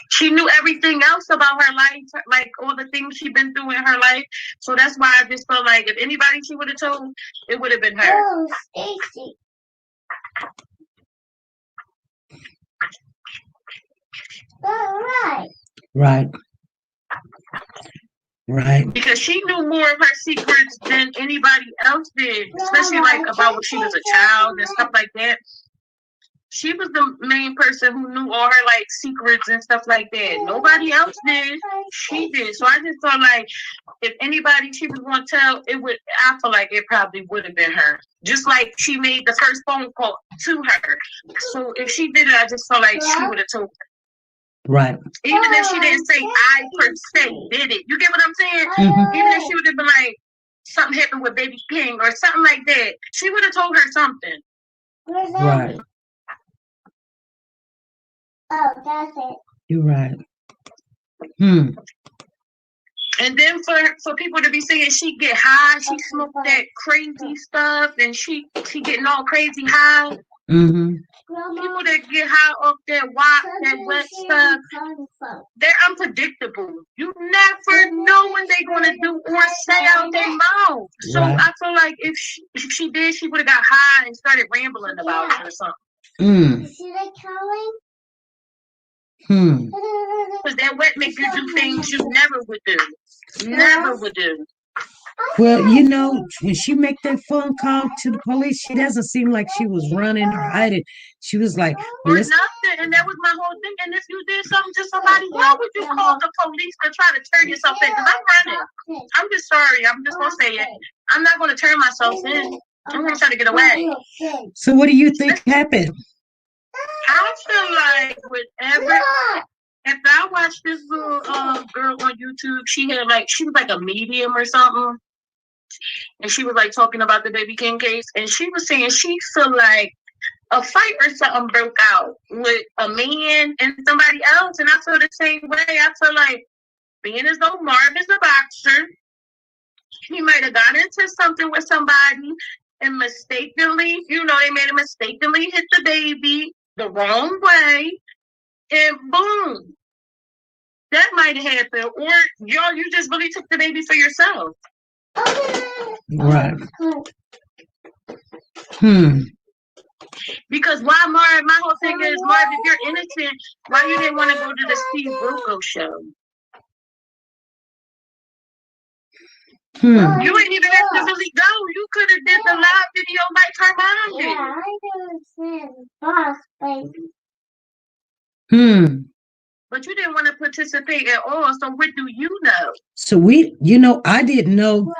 She knew everything else about her life, like all the things she'd been through in her life. So that's why I just felt like if anybody she would have told, it would have been her. Oh, Stacy. Right. Right. Right. Because she knew more of her secrets than anybody else did, especially like about when she was a child and stuff like that. She was the main person who knew all her like secrets and stuff like that. Nobody else did. She did. So I just felt like if anybody she was going to tell, I feel like it probably would have been her. Just like she made the first phone call to her. So if she did it, I just felt like she would have told her. Right. Even if she didn't say I per se did it. You get what I'm saying? Mm-hmm. Even if she would have been like, something happened with Baby King or something like that, she would have told her something. Right. Oh, that's it. You're right. And then for people to be saying she get high, she smoked that crazy stuff, and she getting all crazy high. Mm-hmm. People that get high off that wet stuff, they're unpredictable. You never know what they're gonna do or say out their mouth. So right. I feel like if she did, she would have got high and started rambling about it or something. Is she like Colin? Because that wet make you do things you never would do. Never would do. Well, when she make that phone call to the police, she doesn't seem like she was running or hiding. She was like, or nothing. And that was my whole thing. And if you did something to somebody, why would you call the police to try to turn yourself in? Because I'm running. I'm just sorry. I'm just going to say it. I'm not going to turn myself in. I'm going to try to get away. So what do you think happened? I feel like if I watched this little girl on YouTube, she was like a medium or something. And she was like talking about the Baby King case. And she was saying she feel like a fight or something broke out with a man and somebody else. And I feel the same way. I feel like being as though Marv is a boxer, he might have got into something with somebody and mistakenly, they made him mistakenly hit the baby the wrong way. And boom. That might have happened. Or you just really took the baby for yourself. Right. Because why, Marv? My whole thing is, Marv, if you're innocent, why you didn't want to go to the Steve Wilkos show? You ain't even have to really go. You could have did the live video like her mom did. Yeah, I understand. Boss, baby. But you didn't want to participate at all. So what do you know? So I didn't know,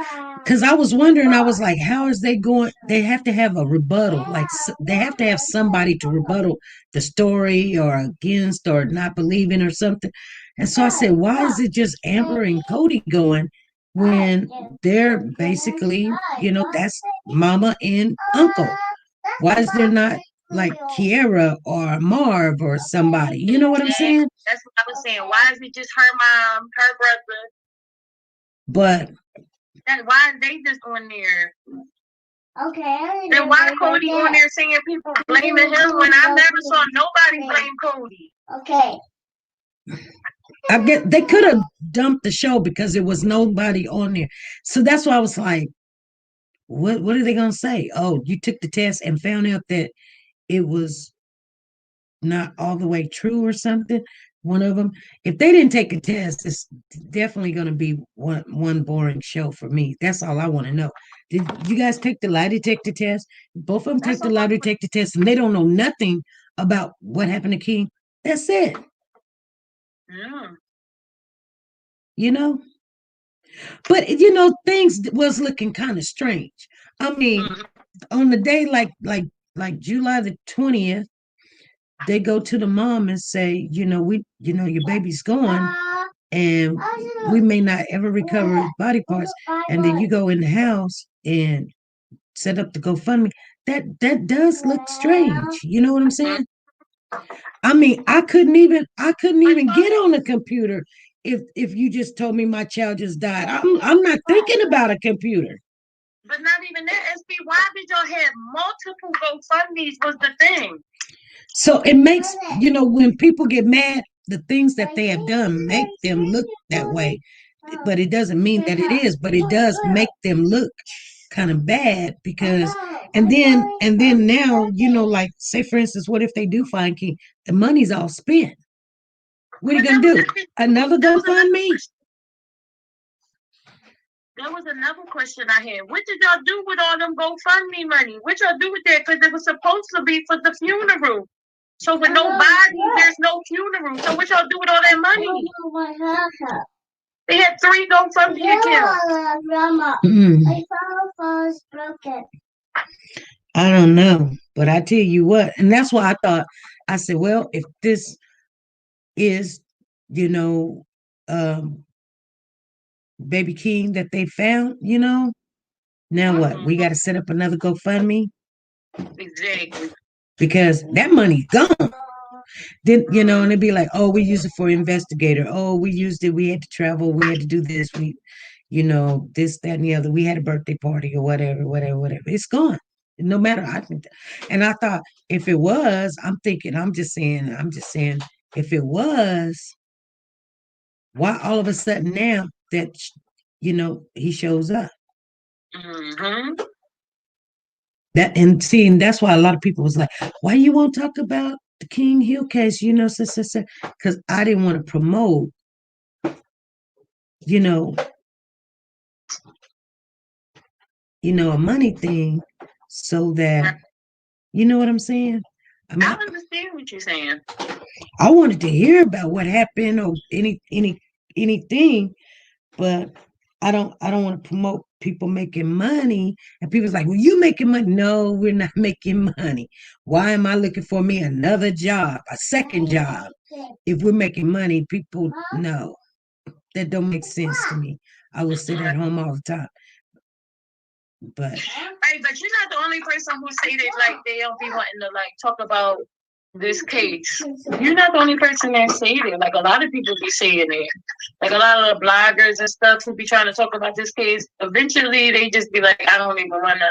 because I was wondering, I was like, how is they going? They have to have a rebuttal. Like they have to have somebody to rebuttal the story or against or not believing or something. And so I said, why is it just Amber and Cody going when they're basically, that's mama and uncle? Why is there not like Kiera or Marv or somebody? You know what I'm saying? That's what I was saying. Why is it just her mom, her brother? But why are they just on there? Okay. Then why Cody on there saying people blaming him when I never saw nobody blame Cody? Okay. I get they could have dumped the show because there was nobody on there. So that's why I was like, what are they gonna say? Oh, you took the test and found out that it was not all the way true or something. One of them. If they didn't take a test, it's definitely going to be one boring show for me. That's all I want to know. Did you guys take the lie detector test? Both of them take the lie detector test, and they don't know nothing about what happened to King. That's it. Yeah. But things was looking kind of strange. I mean, on the day like July the 20th, they go to the mom and say, your baby's gone, and we may not ever recover his body parts. And then you go in the house and set up the GoFundMe. That does look strange. You know what I'm saying? I mean, I couldn't even get on the computer if you just told me my child just died. I'm not thinking about a computer. But not even that, SB. Why did y'all have multiple GoFundMes was the thing? So it makes, when people get mad, the things that they have done make them look that way. But it doesn't mean that it is, but it does make them look kind of bad because and then now, like, say for instance, what if they do find King? The money's all spent. What are you gonna do? Another GoFundMe? That was another question I had. What did y'all do with all them GoFundMe money? What y'all do with that? Because it was supposed to be for the funeral. So with no body, there's no funeral. So what y'all do with all that money? They had 3 GoFundMe accounts. My phone is broken. I don't know, but I tell you what, and that's why I said, well, if this is, baby King that they found, now what? We got to set up another GoFundMe. Exactly. Because that money's gone. Then, and it'd be like, oh, we use it for investigator. Oh, we used it. We had to travel. We had to do this. We, this, that, and the other. We had a birthday party or whatever. It's gone. No matter. And I thought if it was, I'm just saying, if it was, why all of a sudden now that, he shows up? And that's why a lot of people was like, why you won't talk about the King Hill case, because I didn't want to promote, a money thing, so that, you know what I'm saying? I understand what you're saying. I wanted to hear about what happened or anything, but I don't want to promote people making money. And people's like, well, you making money? No, we're not making money. Why am I looking for me another job, a second job? If we're making money, people, no, that don't make sense to me. I will sit at home all the time. But right, but you're not the only person who say that like they don't be wanting to like talk about this case. You're not the only person that say it. Like a lot of people be saying it. Like a lot of the bloggers and stuff who be trying to talk about this case. Eventually, they just be like, I don't even want to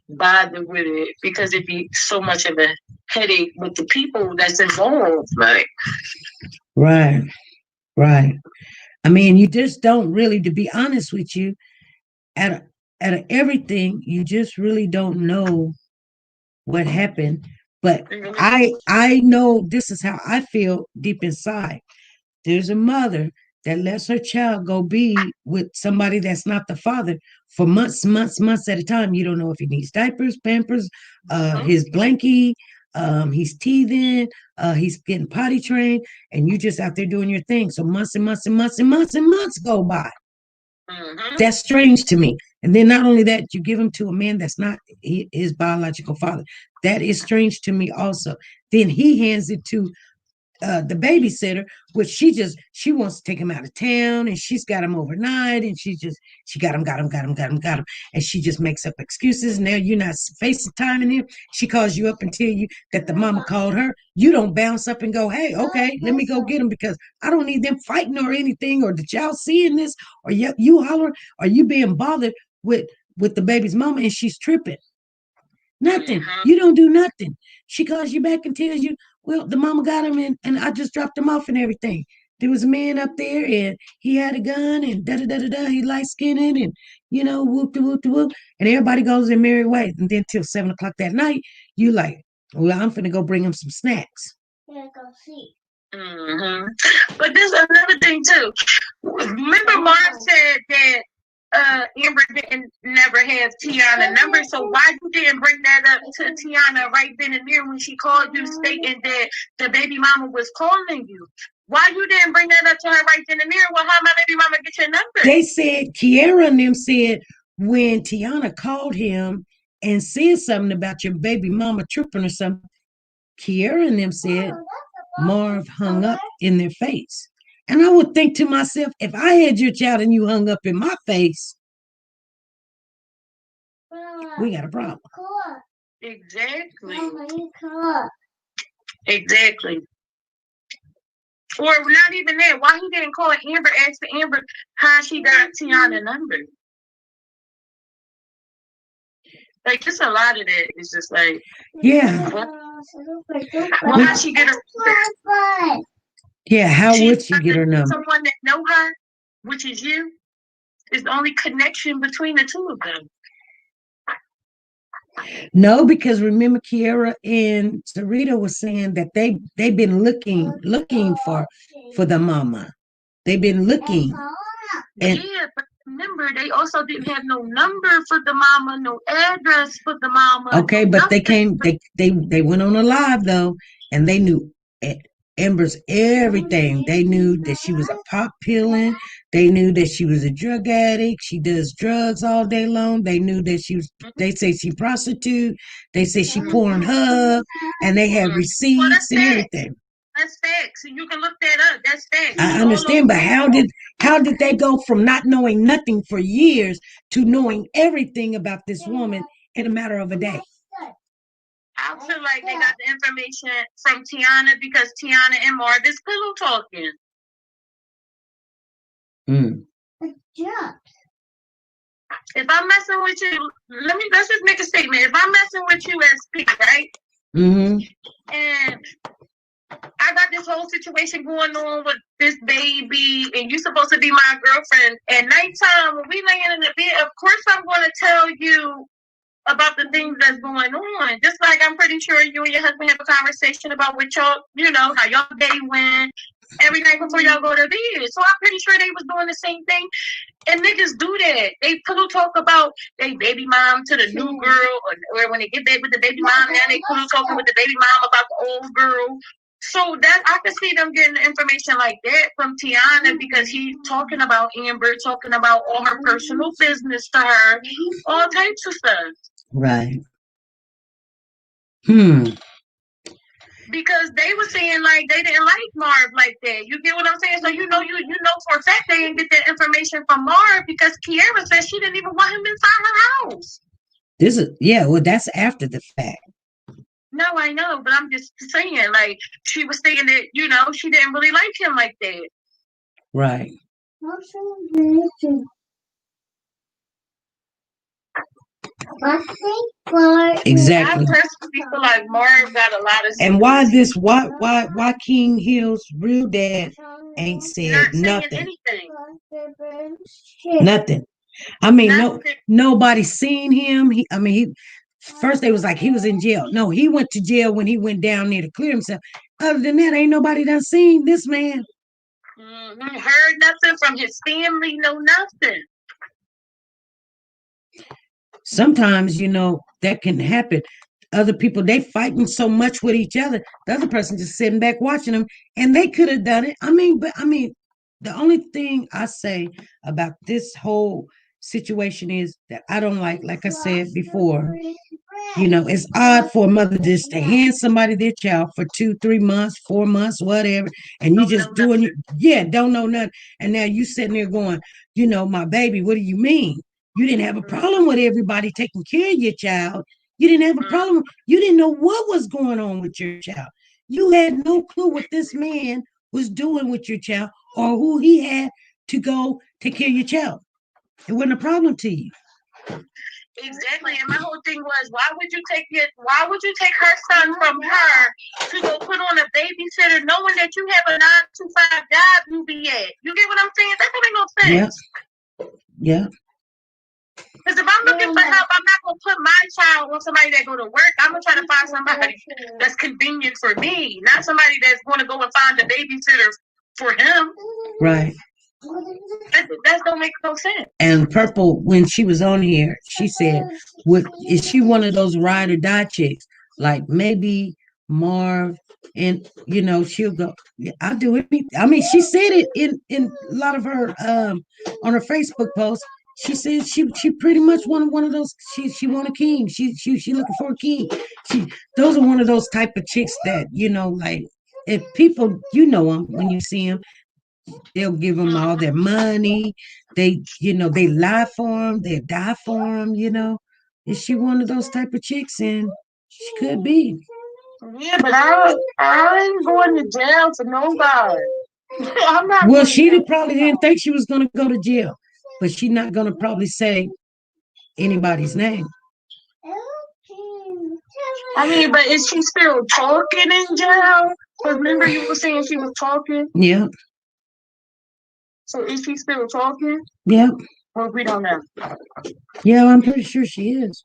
bother with it because it be so much of a headache with the people that's involved. Like, right. I mean, you just don't really, to be honest with you, out of everything, you just really don't know what happened. But I know this is how I feel deep inside. There's a mother that lets her child go be with somebody that's not the father for months at a time. You don't know if he needs diapers, pampers, his blankie, he's teething, he's getting potty trained, and you just out there doing your thing. So months and months and months and months and months go by. That's strange to me. And then not only that, you give him to a man that's not his biological father. That is strange to me also. Then he hands it to the babysitter, which she wants to take him out of town, and she's got him overnight, and she got him, and she just makes up excuses. Now you're not FaceTiming him. She calls you up and tell you that the mama called her. You don't bounce up and go, hey, okay, let me go get him because I don't need them fighting or anything, or did y'all seeing this, or you holler, or you being bothered with the baby's mama, and she's tripping. Nothing. You don't do nothing. She calls you back and tells you, well, the mama got him and I just dropped him off and everything. There was a man up there and he had a gun and da-da-da-da-da. He light skinned and, whoop de whoop de whoop. And everybody goes their merry way. And then till 7 o'clock that night, you like, well, I'm finna go bring him some snacks. Yeah, go see. But there's another thing too. Remember Mark said that Amber didn't never have Tiana number, so why you didn't bring that up to Tiana right then and there when she called you stating that the baby mama was calling you? Why you didn't bring that up to her right then and there? Well, how my baby mama get your number? They said, Kiara and them said when Tiana called him and said something about your baby mama tripping or something, Kiara and them said Marv hung up in their face. And I would think to myself, if I had your child and you hung up in my face, we got a problem. Exactly. Exactly. Or not even that. Why he didn't call Amber, ask Amber how she got Tiana's number? Like, just a lot of that. It's just like, yeah. Well, how she get her? Yeah, how would she get her number? Someone that know her, which is you, is the only connection between the two of them. No, because remember Kiara and Sarita was saying that they've been looking for the mama. They've been looking. And yeah, but remember they also didn't have no number for the mama, no address for the mama. Okay, but they came. They went on a live though, and they knew Amber's everything. They knew that she was a pop peeling. They knew that she was a drug addict. She does drugs all day long. They knew that they say she prostitute. They say she Pornhub, and they had receipts and everything. That's facts. You can look that up. That's facts. I understand, but how did they go from not knowing nothing for years to knowing everything about this woman in a matter of a day? I feel like they got the information from Tiana because Tiana and Marv is pillow talking. If I'm messing with you, let's just make a statement. If I'm messing with you as P, right? And I got this whole situation going on with this baby, and you're supposed to be my girlfriend. At nighttime, when we laying in the bed, of course I'm going to tell you about the things that's going on. Just like I'm pretty sure you and your husband have a conversation about what y'all, how y'all day went every night before y'all go to bed. So I'm pretty sure they was doing the same thing. And niggas do that. They pillow talk about they baby mom to the new girl, or when they get back with the baby mom, now they pillow talking with the baby mom about the old girl. So that I can see them getting information like that from Tiana because he's talking about Amber, talking about all her personal business to her, all types of stuff. Right. Because they were saying like they didn't like Marv like that. You get what I'm saying? So you know for a fact they didn't get that information from Marv because Kiara said she didn't even want him inside her house. That's after the fact. No, I know, but I'm just saying, like, she was saying that, she didn't really like him like that. Right. Exactly. I personally feel like Marv got a lot of. And why King Hill's real dad ain't said nothing? Nothing. I mean, nobody seen him. First, they was like he was in jail. No, he went to jail when he went down there to clear himself. Other than that, ain't nobody done seen this man. Heard nothing from his family, no nothing. Sometimes, that can happen. Other people, they fighting so much with each other. The other person just sitting back watching them, and they could have done it. The only thing I say about this whole situation is that I don't like I said before, it's odd for a mother just to hand somebody their child for 2-3 months, 4 months, whatever, and you just doing don't know nothing. And now you sitting there going, my baby, what do you mean? You didn't have a problem with everybody taking care of your child. You didn't have a problem. You didn't know what was going on with your child. You had no clue what this man was doing with your child or who he had to go take care of your child. It wasn't a problem to you. Exactly, and my whole thing was, why would you take her son from her to go put on a babysitter, knowing that you have a 9-to-5 job you be at? You get what I'm saying? That don't make no sense. Yeah. Because if I'm looking for help, I'm not gonna put my child on somebody that go to work. I'm gonna try to find somebody that's convenient for me, not somebody that's gonna go and find a babysitter for him. Right. That don't make no sense. And Purple, when she was on here, she said, is she one of those ride or die chicks? Like maybe Marv, and she'll go, I'll do it. She said it in a lot of her on her Facebook post. She said she pretty much wanted one of those. She want a king. She looking for a king. Those are one of those type of chicks that like if people them when you see them. They'll give them all their money. They they lie for them. They die for them. Is she one of those type of chicks? And she could be. Yeah, but I ain't going to jail for nobody. I'm not. Well, she probably didn't think she was going to go to jail, but she's not going to probably say anybody's name. But is she still talking in jail? Because remember you were saying she was talking? Yeah. So is she still talking? Yeah. Well, we don't know. Yeah, I'm pretty sure she is.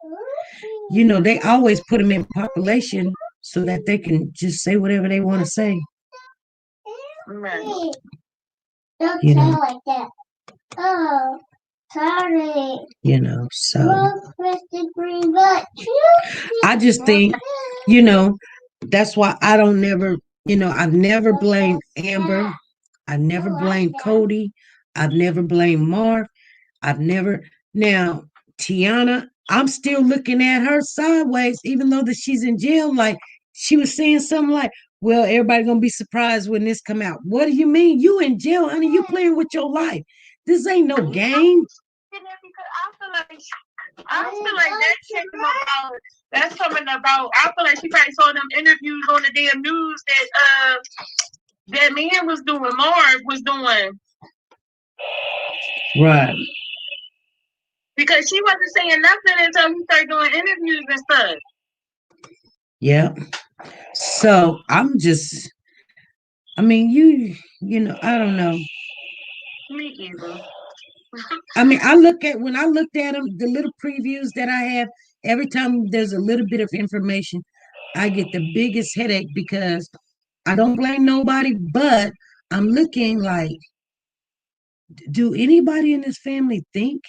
They always put them in population so that they can just say whatever they want to say. Right. Don't say like that. Oh, sorry. So I just think, that's why I don't never, I've never blamed Amber. I've never blamed Cody. I've never blamed Marv. Now, Tiana, I'm still looking at her sideways, even though that she's in jail. Like she was saying something like, well, everybody gonna be surprised when this come out. What do you mean? You in jail, honey? You playing with your life. This ain't no game. I feel like that's coming about. I feel like she probably saw them interviews on the damn news that man was doing, Marv was doing. Right. Because she wasn't saying nothing until he started doing interviews and stuff. Yeah. So I'm just, I don't know. Me either. When I looked at them, the little previews that I have, every time there's a little bit of information, I get the biggest headache because I don't blame nobody, but I'm looking like, do anybody in this family think?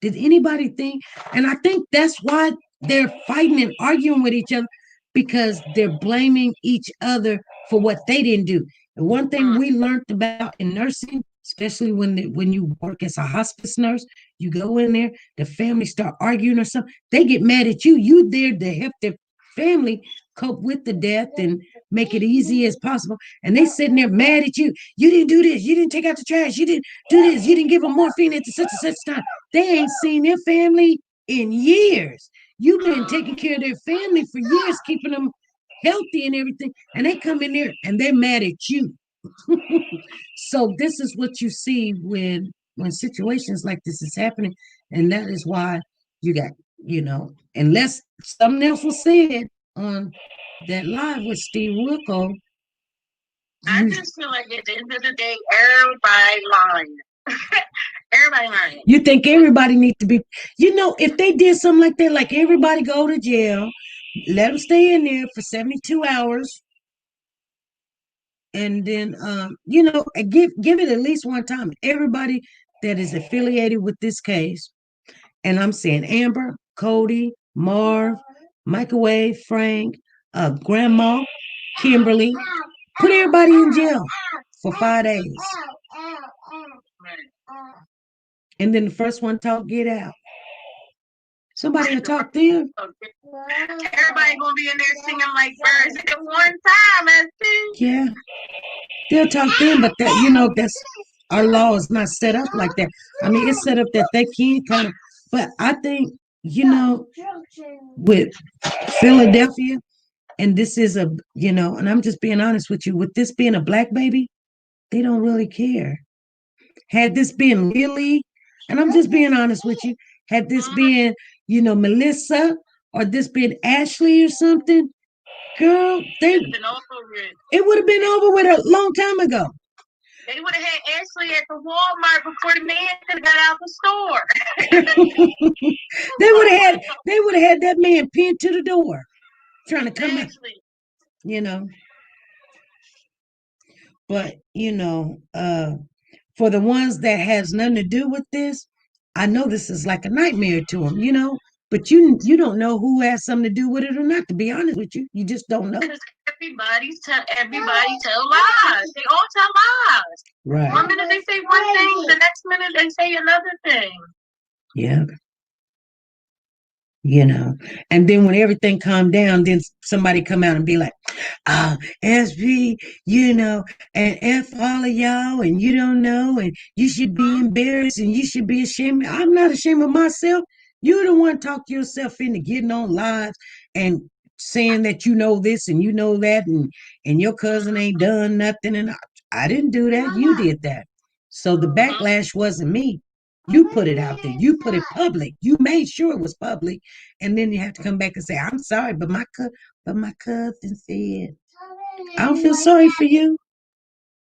Did anybody think? And I think that's why they're fighting and arguing with each other, because they're blaming each other for what they didn't do. And one thing we learned about in nursing, especially when you work as a hospice nurse, you go in there, the family start arguing or something, they get mad at you. You there to help their family cope with the death and make it easy as possible. And they sitting there mad at you. You didn't do this. You didn't take out the trash. You didn't do this. You didn't give them morphine at such and such time. They ain't seen their family in years. You've been taking care of their family for years, keeping them healthy and everything. And they come in there and they're mad at you. So this is what you see when situations like this is happening. And that is why you got, unless something else was said on that live with Steve Wilkos. I just feel like at the end of the day, everybody lying. Everybody learning. You think everybody needs to be, if they did something like that, like everybody go to jail, let them stay in there for 72 hours, and then, give it at least one time. Everybody that is affiliated with this case, and I'm saying Amber, Cody, Marv, Microwave, Frank, Grandma, Kimberly, put everybody in jail for 5 days. And then the first one talk, get out. Somebody will talk to them. Everybody gonna be in there singing like birds at one time, I think. Yeah. They'll talk to them, but that, that's our law is not set up like that. I mean, it's set up that they can kind of, but I think, with Philadelphia, and this is and I'm just being honest with you, with this being a black baby, they don't really care. Had this been Lily, and I'm just being honest with you, had this been, Melissa, or this been Ashley or something, girl, it would have been over with a long time ago. They would have had Ashley at the Walmart before the man could have got out the store. They would have had that man pinned to the door, trying to come out. But for the ones that has nothing to do with this, I know this is like a nightmare to them, but you don't know who has something to do with it or not. To be honest with you, you just don't know. Everybody tell lies. They all tell lies. Right. One minute they say one thing, the next minute they say another thing. Yeah. And then when everything calmed down, then somebody come out and be like, SB, and F all of y'all, and you don't know, and you should be embarrassed, and you should be ashamed. I'm not ashamed of myself. You're the one talk yourself into getting on lives and saying that you know this and you know that, and your cousin ain't done nothing, and I didn't do that. You did that. So the backlash wasn't me. You put it out there. You put it public. You made sure it was public, and then you have to come back and say, "I'm sorry, but my cousin said." I don't feel sorry for you,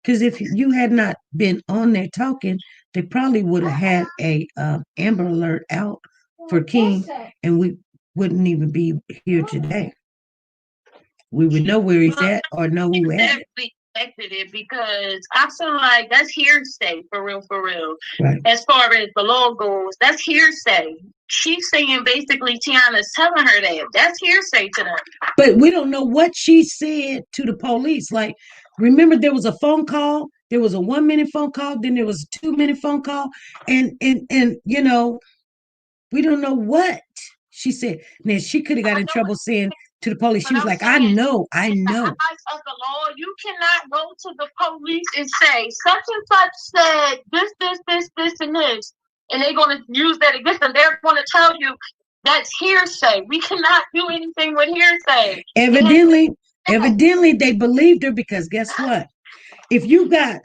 because if you had not been on there talking, they probably would have had a Amber Alert out for King, and we wouldn't even be here today. We would know where he's at or know who had it. It because I feel like that's hearsay for real. Right. As far as the law goes, that's hearsay. She's saying basically Tiana's telling her that. That's hearsay to them. But we don't know what she said to the police. Like, remember there was a phone call, there was a 1 minute phone call, then there was a 2 minute phone call, and we don't know what she said. Now she could have got in trouble saying to the police, she was like, I know. In the eyes of the law, you cannot go to the police and say, such and such said this, and this. And they're going to use that against them. They're going to tell you that's hearsay. We cannot do anything with hearsay. Evidently, they believed her, because guess what? If you've got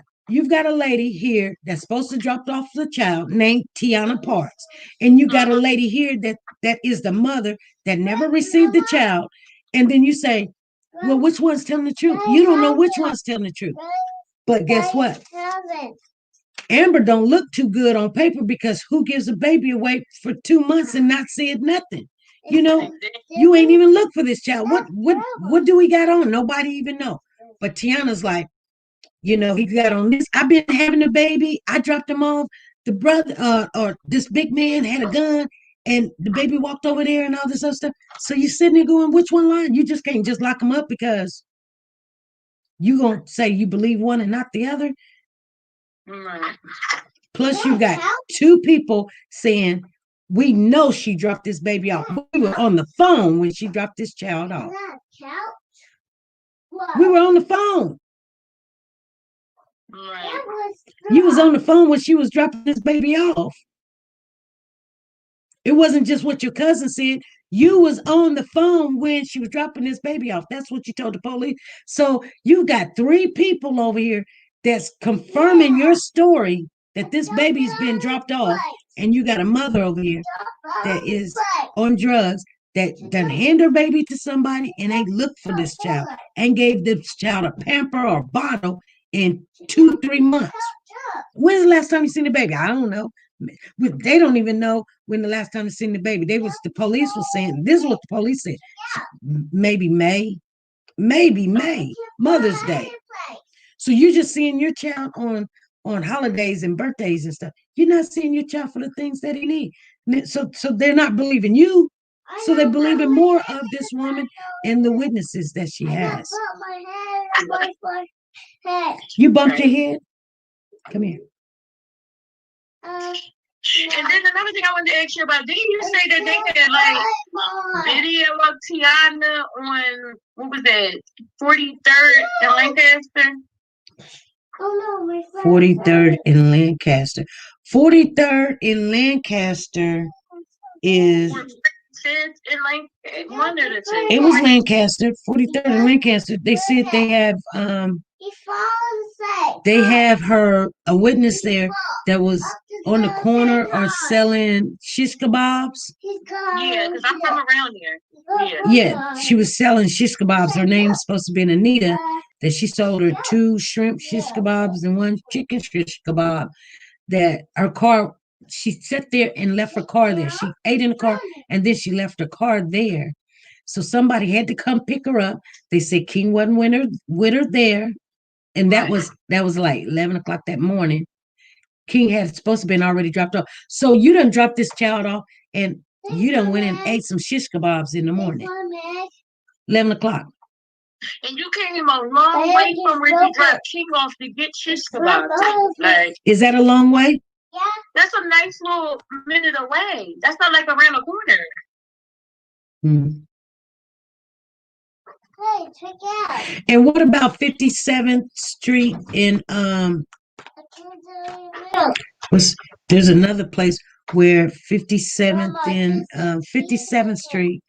a lady here that's supposed to drop off the child named Tiana Parks, and you got a lady here that is the mother that never received the child, and then you say, well, which one's telling the truth? You don't know which one's telling the truth. But guess what? Amber don't look too good on paper, because who gives a baby away for 2 months and not said nothing? You ain't even look for this child. What do we got on? Nobody even know. But Tiana's like, he got on this. I've been having a baby. I dropped him off. The brother or this big man had a gun, and the baby walked over there and all this other stuff. So you're sitting there going, which one line? You just can't just lock them up because you going to say you believe one and not the other. Right. Plus you got 2 people saying, we know she dropped this baby off. We were on the phone when she dropped this child off. We were on the phone. Right. You was on the phone when she was dropping this baby off. It wasn't just what your cousin said. You was on the phone when she was dropping this baby off. That's what you told the police. So you got 3 people over here that's confirming your story that this baby's been dropped off, and you got a mother over here that is on drugs, that done hand her baby to somebody and ain't looked for this child, and gave this child a pamper or bottle in 2-3 months. When's the last time you seen the baby? I don't know. They don't even know when the last time they seen the baby. The police was saying, this is what the police said. Maybe May, Mother's Day. So you're just seeing your child on holidays and birthdays and stuff. You're not seeing your child for the things that he needs. So they're not believing you. So they're believing more of this woman and the witnesses that she has. You bumped your head? Come here. And then another thing I wanted to ask you about, didn't you say that they had like video of Tiana on, what was that, 43rd in Lancaster? 43rd in Lancaster. 43rd in Lancaster is... It was Lancaster, 43rd in Lancaster. They said they have a witness there that was on the corner or selling shish kebabs. Yeah, because I'm from around here. Yeah, she was selling shish kebabs. Her name's supposed to be Anita. That she sold her 2 shrimp shish kebabs and 1 chicken shish kebab. That her car, she sat there and left her car there. She ate in the car and then she left her car there. So somebody had to come pick her up. They said King wasn't with her there. And that was like 11 o'clock that morning. King had supposed to been already dropped off. So you done dropped this child off and you done went and ate some shish kebabs in the morning. 11 o'clock. And you came a long way from where you dropped King off to get shish kebabs. Like, is that a long way? Yeah. That's a nice little minute away. That's not like around the corner. Hmm. Hey, check out. And what about 57th Street in there's another place where 57th and 57th Street,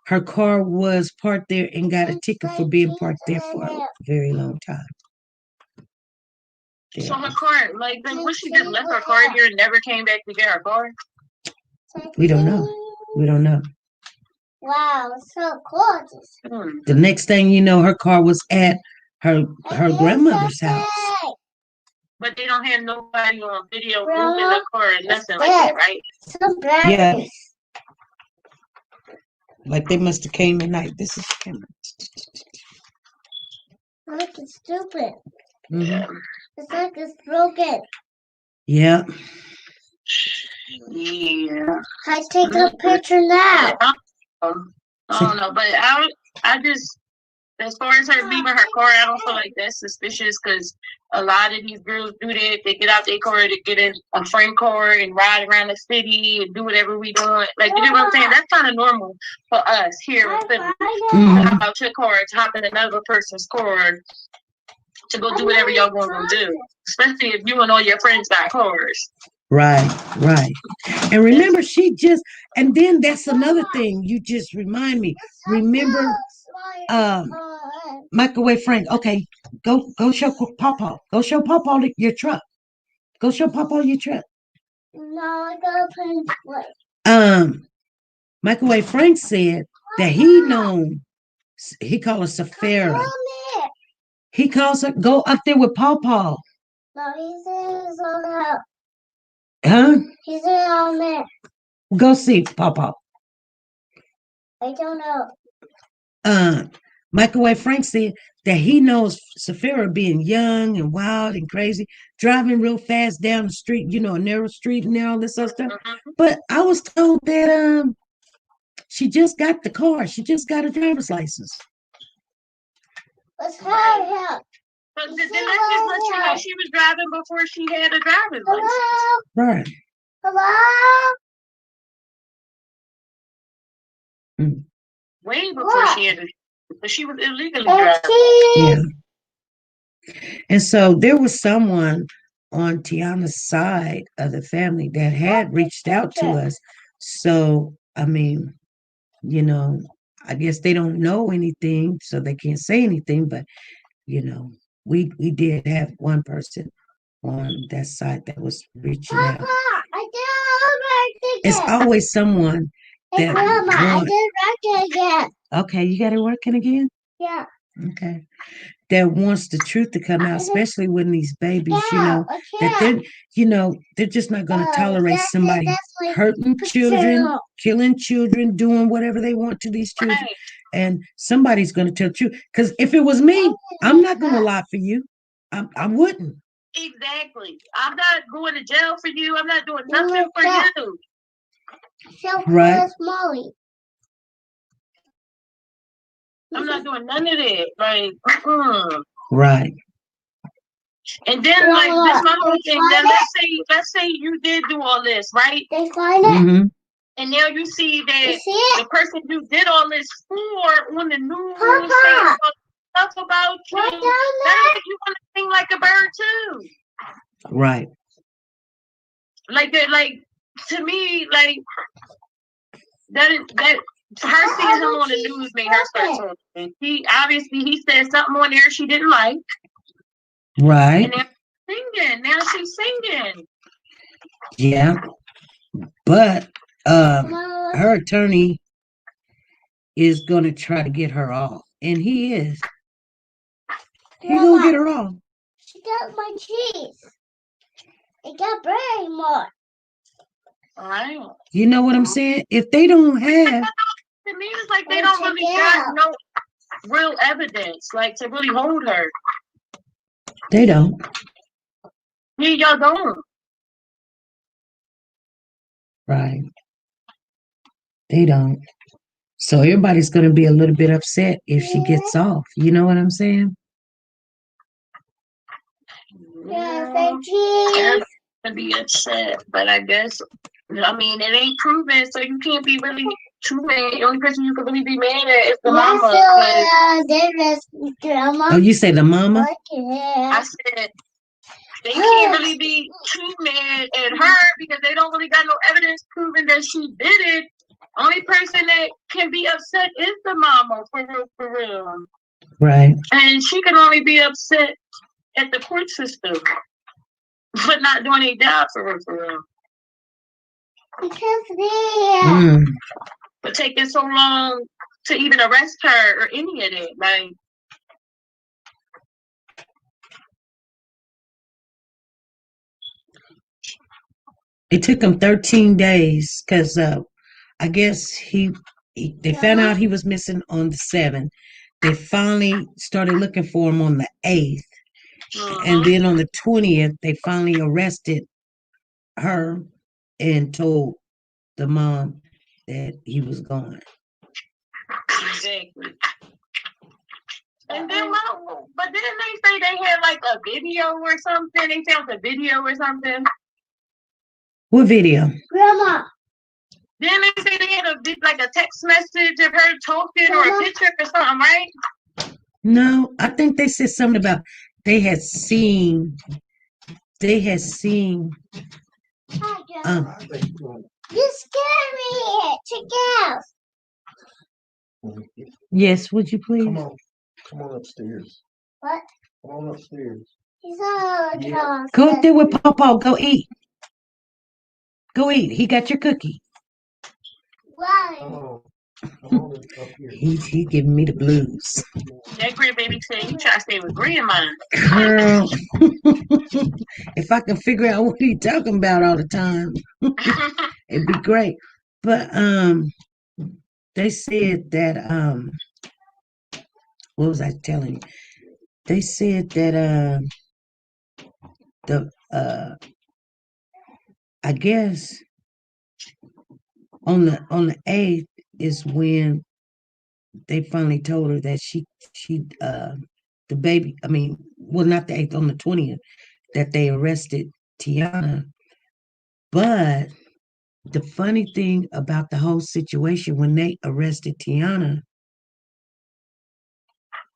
her car was parked there and got a ticket for being parked there for a very long time. Yeah. So her car, like, was she just left her car here and never came back to get her car? We don't know. We don't know. Wow, so gorgeous. The next thing you know, her car was at her grandmother's house. But they don't have nobody on video moving the car or nothing like that, right? Yeah. Like they must have came at night. This is camera. Look, it's stupid. Mm-hmm. It's like it's broken. Yeah. Yeah. I take a picture now. I don't know, but I just, as far as her leaving her car, I don't feel like that's suspicious because a lot of these girls do that. They get out their car to get in a friend car and ride around the city and do whatever we doing. Like, you know what I'm saying? That's kind of normal for us here in Philly. Hop out your car, to hop in another person's car to go do whatever y'all want to do. Especially if you and all your friends got cars. Right. And remember, and then that's another thing. You just remind me. Remember, Microwave Frank. Okay, go show Pawpaw. Go show Pawpaw your truck. Go show Pawpaw your truck. No, I gotta play. Microwave Frank said that he calls her Safira. He calls her, go up there with Pawpaw. No, he's on out. Huh? He's on there. Go see Pawpaw. I don't know. Microwave Frank said that he knows Safira being young and wild and crazy, driving real fast down the street, a narrow street and all this other stuff. But I was told that she just got the car. She just got a driver's license. Let's hurry up. But then I just let you know she was driving before she had a driver's license. Right. Hello? Way before she had but she was illegally driving. Yeah. And so there was someone on Tiana's side of the family that had reached out to us. So, I mean, I guess they don't know anything, so they can't say anything, but, we did have one person on that side that was reaching out. It's always someone that I did working again. Okay, you got it working again? Yeah. Okay. that wants the truth to come out, especially when these babies, they're just not going to tolerate somebody hurting children, killing children, doing whatever they want to these children. Right. And somebody's going to tell the truth. Because if it was me, I'm not going to lie for you. I wouldn't. Exactly. I'm not going to jail for you. I'm not doing nothing for you. Right. I'm not doing none of that. Like, Right. And then, like, this my whole thing. Then let's say you did do all this, right? They find it. Mm-hmm. And now you see that You see it? the person you did all this for on the news Papa. saying all stuff about you, Right down that make you want to sing like a bird too. Right. Like that, like to me, like that her seeing him on the news made her start talking. He obviously said something on there she didn't like. Right. And now she's singing. Yeah. But her attorney is going to try to get her off. And he is. He's going to get her off. She got my cheese. It got very more. Right. You know what I'm saying? If they don't have... To me, it's like they don't really got no real evidence, like, to really hold her. They don't. Yeah, y'all don't. Right. They don't. So everybody's going to be a little bit upset if she gets off. You know what I'm saying? Yeah, cheese. To be upset, but I guess, I mean, it ain't proven, so you can't be really too mad. The only person you can really be mad at is the mama. Oh, you say the mama? I said they can't really be too mad at her because they don't really got no evidence proving that she did it. Only person that can be upset is the mama, for real. Right. And she can only be upset at the court system, but not doing a job for real. But taking so long to even arrest her or any of that, like. It took him 13 days because I guess they found out he was missing on the 7th. They finally started looking for him on the 8th. And then on the 20th, they finally arrested her and told the mom that he was gone. Exactly. And then, but didn't they say they had like a video or something? They found a video or something. What video? Grandma. Didn't they say they had a text message of her talking or a picture or something, right? No, I think they said something about they had seen. You scared me to go. Yes, would you please? Come on upstairs. What? Come on upstairs. He's all Yeah. Go up there with Papa. Go eat. Go eat. He got your cookie. Why? Come on up here. He giving me the blues. That grandbaby said you try to stay with grandma. Girl, if I can figure out what he talking about all the time, it'd be great. But they said that what was I telling you? They said that I guess on the 8th is when they finally told her that she the baby, I mean, well, not the 8th, on the 20th, that they arrested Tiana. But the funny thing about the whole situation, when they arrested Tiana,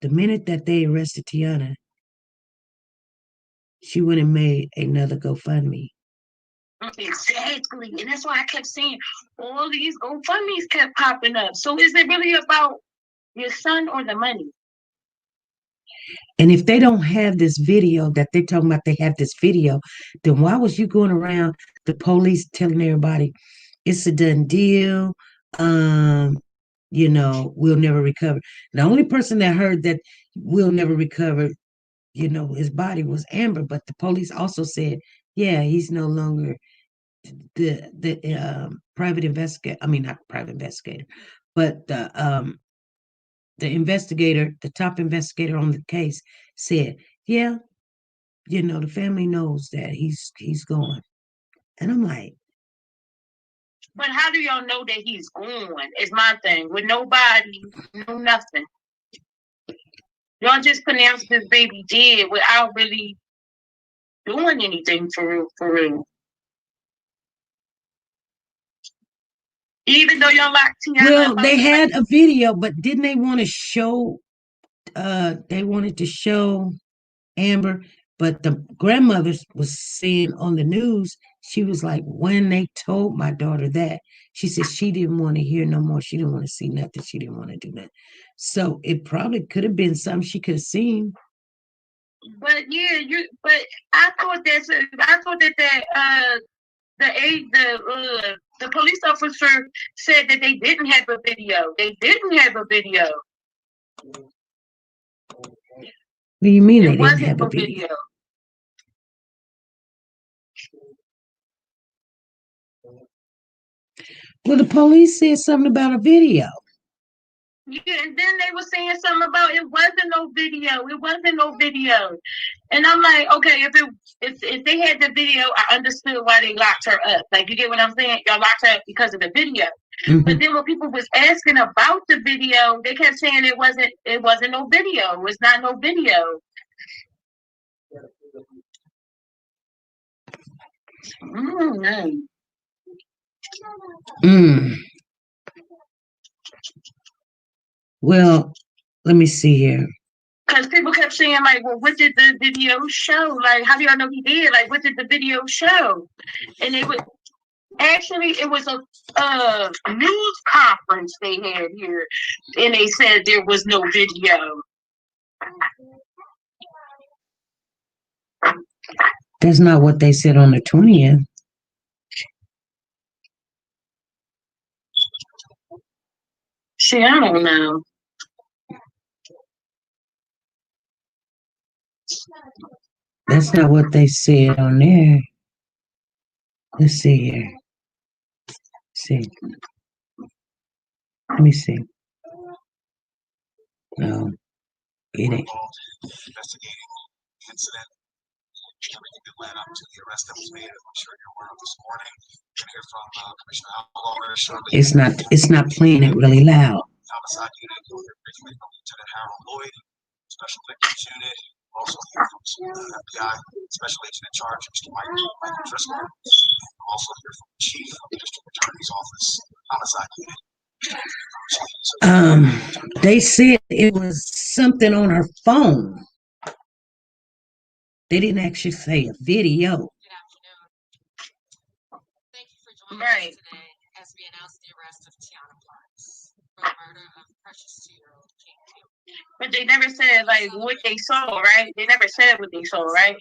the minute that they arrested Tiana, she went and made another GoFundMe. Exactly. And that's why I kept saying all these GoFundMes kept popping up. So is it really about your son or the money? And if they don't have this video that they're talking about, they have this video, then why was you going around the police telling everybody it's a done deal? we'll never recover. The only person that heard that we'll never recover, his body was Amber, but the police also said, yeah, he's no longer the private investigator. I mean, not private investigator, but the investigator, the top investigator on the case said, yeah, the family knows that he's gone. And I'm like, but how do y'all know that he's gone? Is my thing. With nobody, no nothing. Y'all just pronounced this baby dead without really doing anything for real, for real. Even though y'all locked Tiana. Well, they had a video, but didn't they want to show? They wanted to show Amber, but the grandmother was saying on the news, she was like, when they told my daughter that, she said she didn't want to hear no more. She didn't want to see nothing. She didn't want to do that. So it probably could have been something she could have seen. But yeah, but I thought that the police officer said that they didn't have a video. They didn't have a video. What do you mean they didn't have a video? Well, the police said something about a video. Yeah, and then they were saying something about it wasn't no video. It wasn't no video. And I'm like, okay, if they had the video, I understood why they locked her up. Like, you get what I'm saying? Y'all locked her up because of the video. Mm-hmm. But then when people was asking about the video, they kept saying it wasn't no video. It's not no video. Well, let me see here. Because people kept saying, like, well, what did the video show? Like, how do y'all know he did? Like, what did the video show? And it was a news conference they had here, and they said there was no video. That's not what they said on the 20th. See, I don't know. That's not what they said on there. Let's see here. See. Let me see. No, it ain't. Investigating the incident, everything that led up to the arrest that was made. I'm sure you're aware of this morning. You're going to hear from Commissioner Outlaw very shortly. It's not playing it really loud. Homicide unit, you'll hear briefly from Lieutenant Harold Lloyd, Special Victims Unit. Also hear from FBI Special Agent in Charge, Mr. Michael Driscoll. Also hear from the Chief of the District Attorney's Office, Homicide Unit. They said it was something on her phone. They didn't actually say a video. Good afternoon. Thank you for joining us today as we announce the arrest of Tiana Parks for the murder of precious 2-year-old King. But they never said, like, what they saw, right? They never said what they saw, right?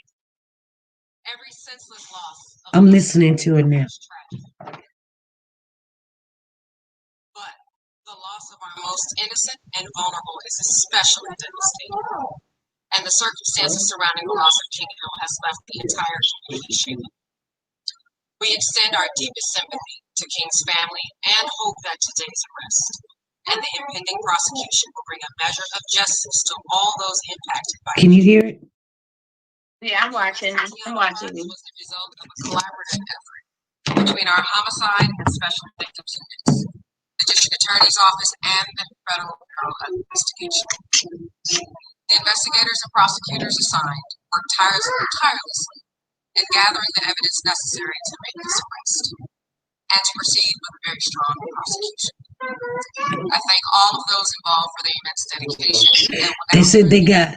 Every senseless loss. I'm listening to it now. But the loss of our most innocent and vulnerable is especially devastating. And the circumstances surrounding the loss of King Hill has left the entire community shaken. We extend our deepest sympathy to King's family and hope that today's arrest and the impending prosecution will bring a measure of justice to all those impacted by. Can you hear it? Yeah, I'm watching. Was the result of a collaborative effort between our homicide and special victims units, the district attorney's office, and the federal bureau of investigation. The investigators and prosecutors assigned worked tirelessly in gathering the evidence necessary to make this arrest and to proceed with a very strong prosecution. I thank all of those involved for their immense dedication. They said they got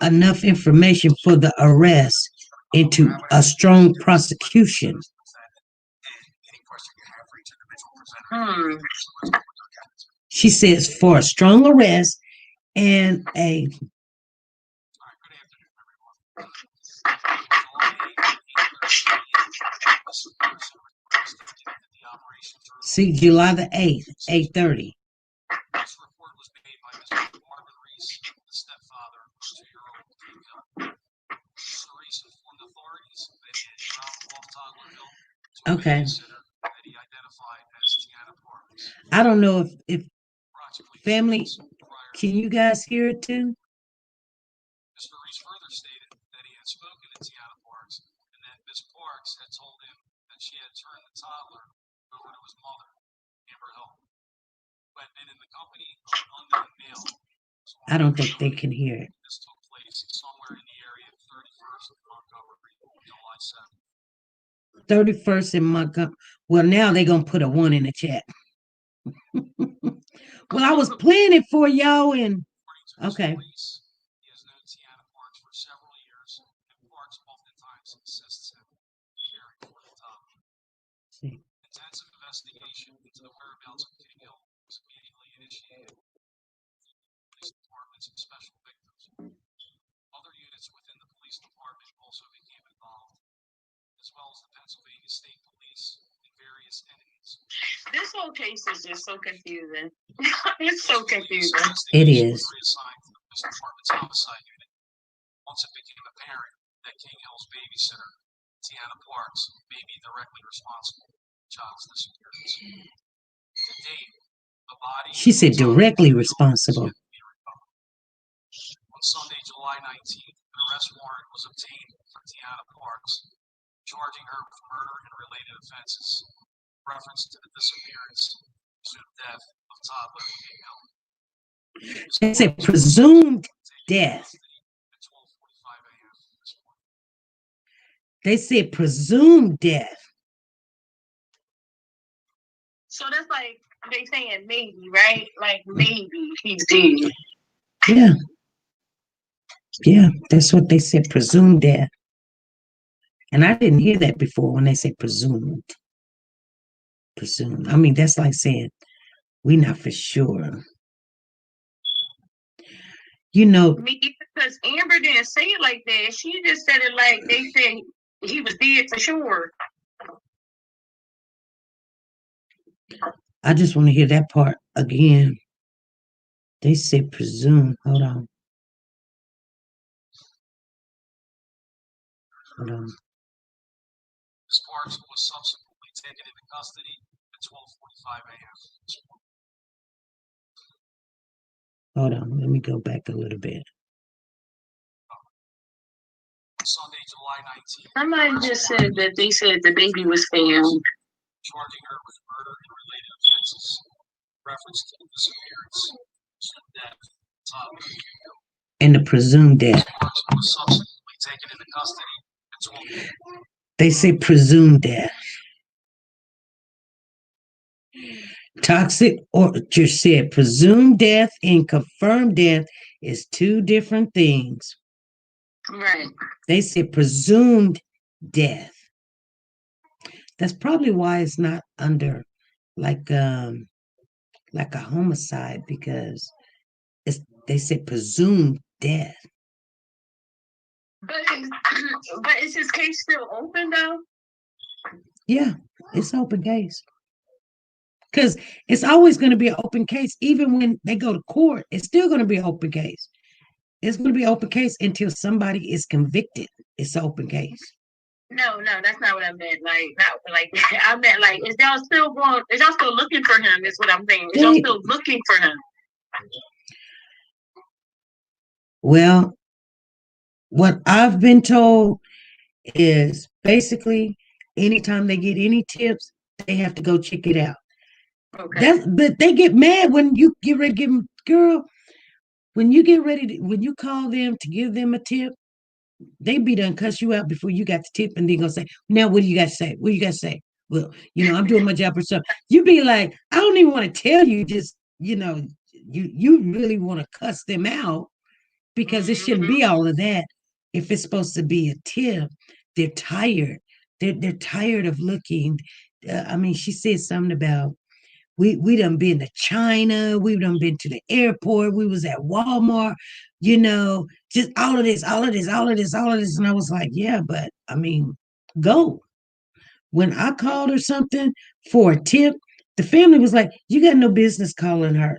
enough information for the arrest into a strong prosecution. She says for a strong arrest and a See, July the 8th, 8:30. This report was made by Mr. Marvin Reese, the stepfather of 2-year-old King Hill. Mr. Reese informed authorities that he had dropped off Toddler Hill to a Okay. babysitter that he identified as Tiana Parks. I don't know if Approximately 2 family, weeks prior, can you guys hear it too? Mr. Reese further stated that he had spoken to Tiana Parks and that Miss Parks had told him that she had turned the toddler over to his mother, Amber Hill, who had been in the company of an unknown male. I don't think they can hear it. This took place somewhere in the area of 31st of Montgomery, July 7th. 31st in Montgomery. Well, now they're going to put a 1 in the chat. Well, I was planning for y'all and According to Mr. okay. Reese, he has known Tiana Parks for several years, and Parks oftentimes assists him in caring for the toddler. See. Intensive investigation into the whereabouts of King Hill was immediately initiated. Police departments and special victims. Other units within the police department also became involved, as well as the Pennsylvania State Police and various entities. This whole case is just so confusing. It's so confusing. It is. Was reassigned to the police department's homicide unit. Once it became apparent that King Hill's babysitter, Tiana Parks, may be directly responsible for the child's disappearance. To date, the body. She said directly responsible. On Sunday, July 19th, an arrest warrant was obtained for Tiana Parks, charging her with murder and related offenses, reference to the disappearance, presumed death of toddler King Hill. They said presumed death. At 12:45 a.m. this morning. They said presumed death. So that's like they saying maybe, right? Like maybe he's dead. Yeah. Yeah, that's what they said, presumed death. And I didn't hear that before when they said presumed. Presumed. I mean, that's like saying we're not for sure. You know, Because Amber didn't say it like that. She just said it like they said he was dead for sure. I just want to hear that part again. They said presumed. Hold on. Hold on. Ms. Parks was subsequently taken into custody at 12:45 a.m. this morning. Hold on. Let me go back a little bit. Sunday, July 19th. Somebody just said that they said the baby was found. Charging her with murder and related offenses, reference to the disappearance, presumed death, toddler King Hill. And the presumed death. Parks was subsequently taken into custody at 12. They say presumed death. Toxic orchard said presumed death and confirmed death is 2 different things. Right. They said presumed death. That's probably why it's not under like a homicide, because they said presumed death. But is his case still open though? Yeah, it's open case. Because it's always going to be an open case. Even when they go to court, it's still going to be an open case. It's going to be an open case until somebody is convicted. It's an open case. No, that's not what I meant. Not like I meant like is y'all still looking for him, is what I'm saying. Is y'all still looking for him? Well, what I've been told is basically anytime they get any tips, they have to go check it out. Okay. But they get mad when you get ready to give them, girl, when you call them to give them a tip, they be done cuss you out before you got the tip, and they gonna say, now what do you got to say? What do you got to say? Well, I'm doing my job or something. You be like, I don't even want to tell you, just, you really want to cuss them out, because it shouldn't be all of that. If it's supposed to be a tip, they're tired. They're tired of looking. She said something about, we done been to China, we done been to the airport, we was at Walmart, just all of this. And I was like, yeah, but go. When I called her something for a tip, The family was like, you got no business calling her.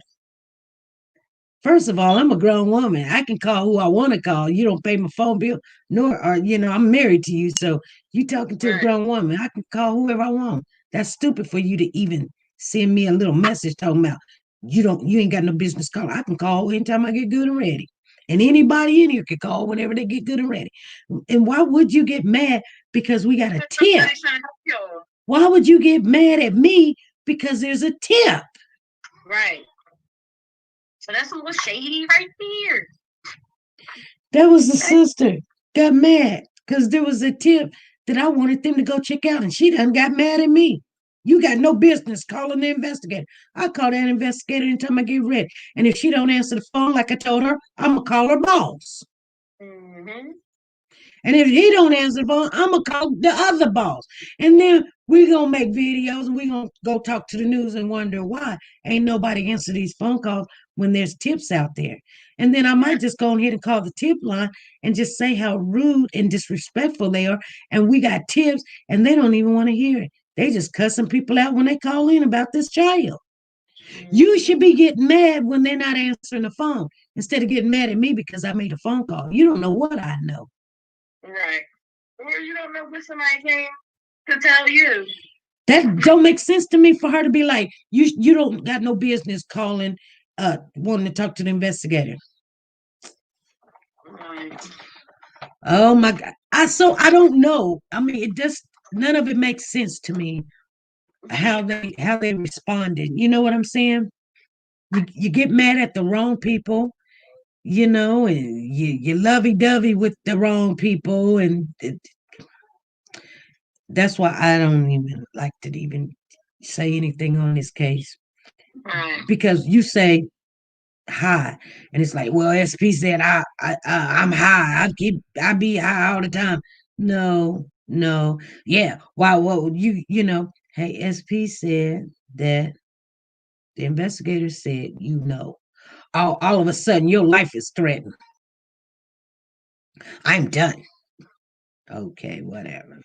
First of all, I'm a grown woman. I can call who I want to call. You don't pay my phone bill, nor or I'm married to you. So you talking to a grown woman. I can call whoever I want. That's stupid for you to even send me a little message talking about you ain't got no business calling. I can call anytime I get good and ready. And anybody in here can call whenever they get good and ready. And why would you get mad because we got a tip? Why would you get mad at me because there's a tip? Right. So that's a little shady right there. That was the sister got mad because there was a tip that I wanted them to go check out, and she done got mad at me. You got no business calling the investigator. I call that investigator anytime I get ready. And if she don't answer the phone like I told her, I'm gonna call her boss. Mm-hmm. And if he don't answer the phone, I'm gonna call the other boss. And then we're gonna make videos and we're gonna go talk to the news and wonder why ain't nobody answer these phone calls when there's tips out there. And then I might just go ahead and call the tip line and just say how rude and disrespectful they are. And we got tips and they don't even want to hear it. They just cussing people out when they call in about this child. You should be getting mad when they're not answering the phone instead of getting mad at me because I made a phone call. You don't know what I know. Right. Or you don't know what somebody came to tell you. That don't make sense to me for her to be like, you don't got no business calling, wanting to talk to the investigator. Right. Oh my God. I don't know. I mean, it just none of it makes sense to me how they responded. You know what I'm saying? You get mad at the wrong people, and you lovey-dovey with the wrong people, and that's why I don't even like to even say anything on this case. Right. Because you say high, and it's like, well, SP said I'm high. I be high all the time. No, yeah. Why? Well, hey, SP said that the investigator said, all of a sudden your life is threatened. I'm done. Okay, whatever.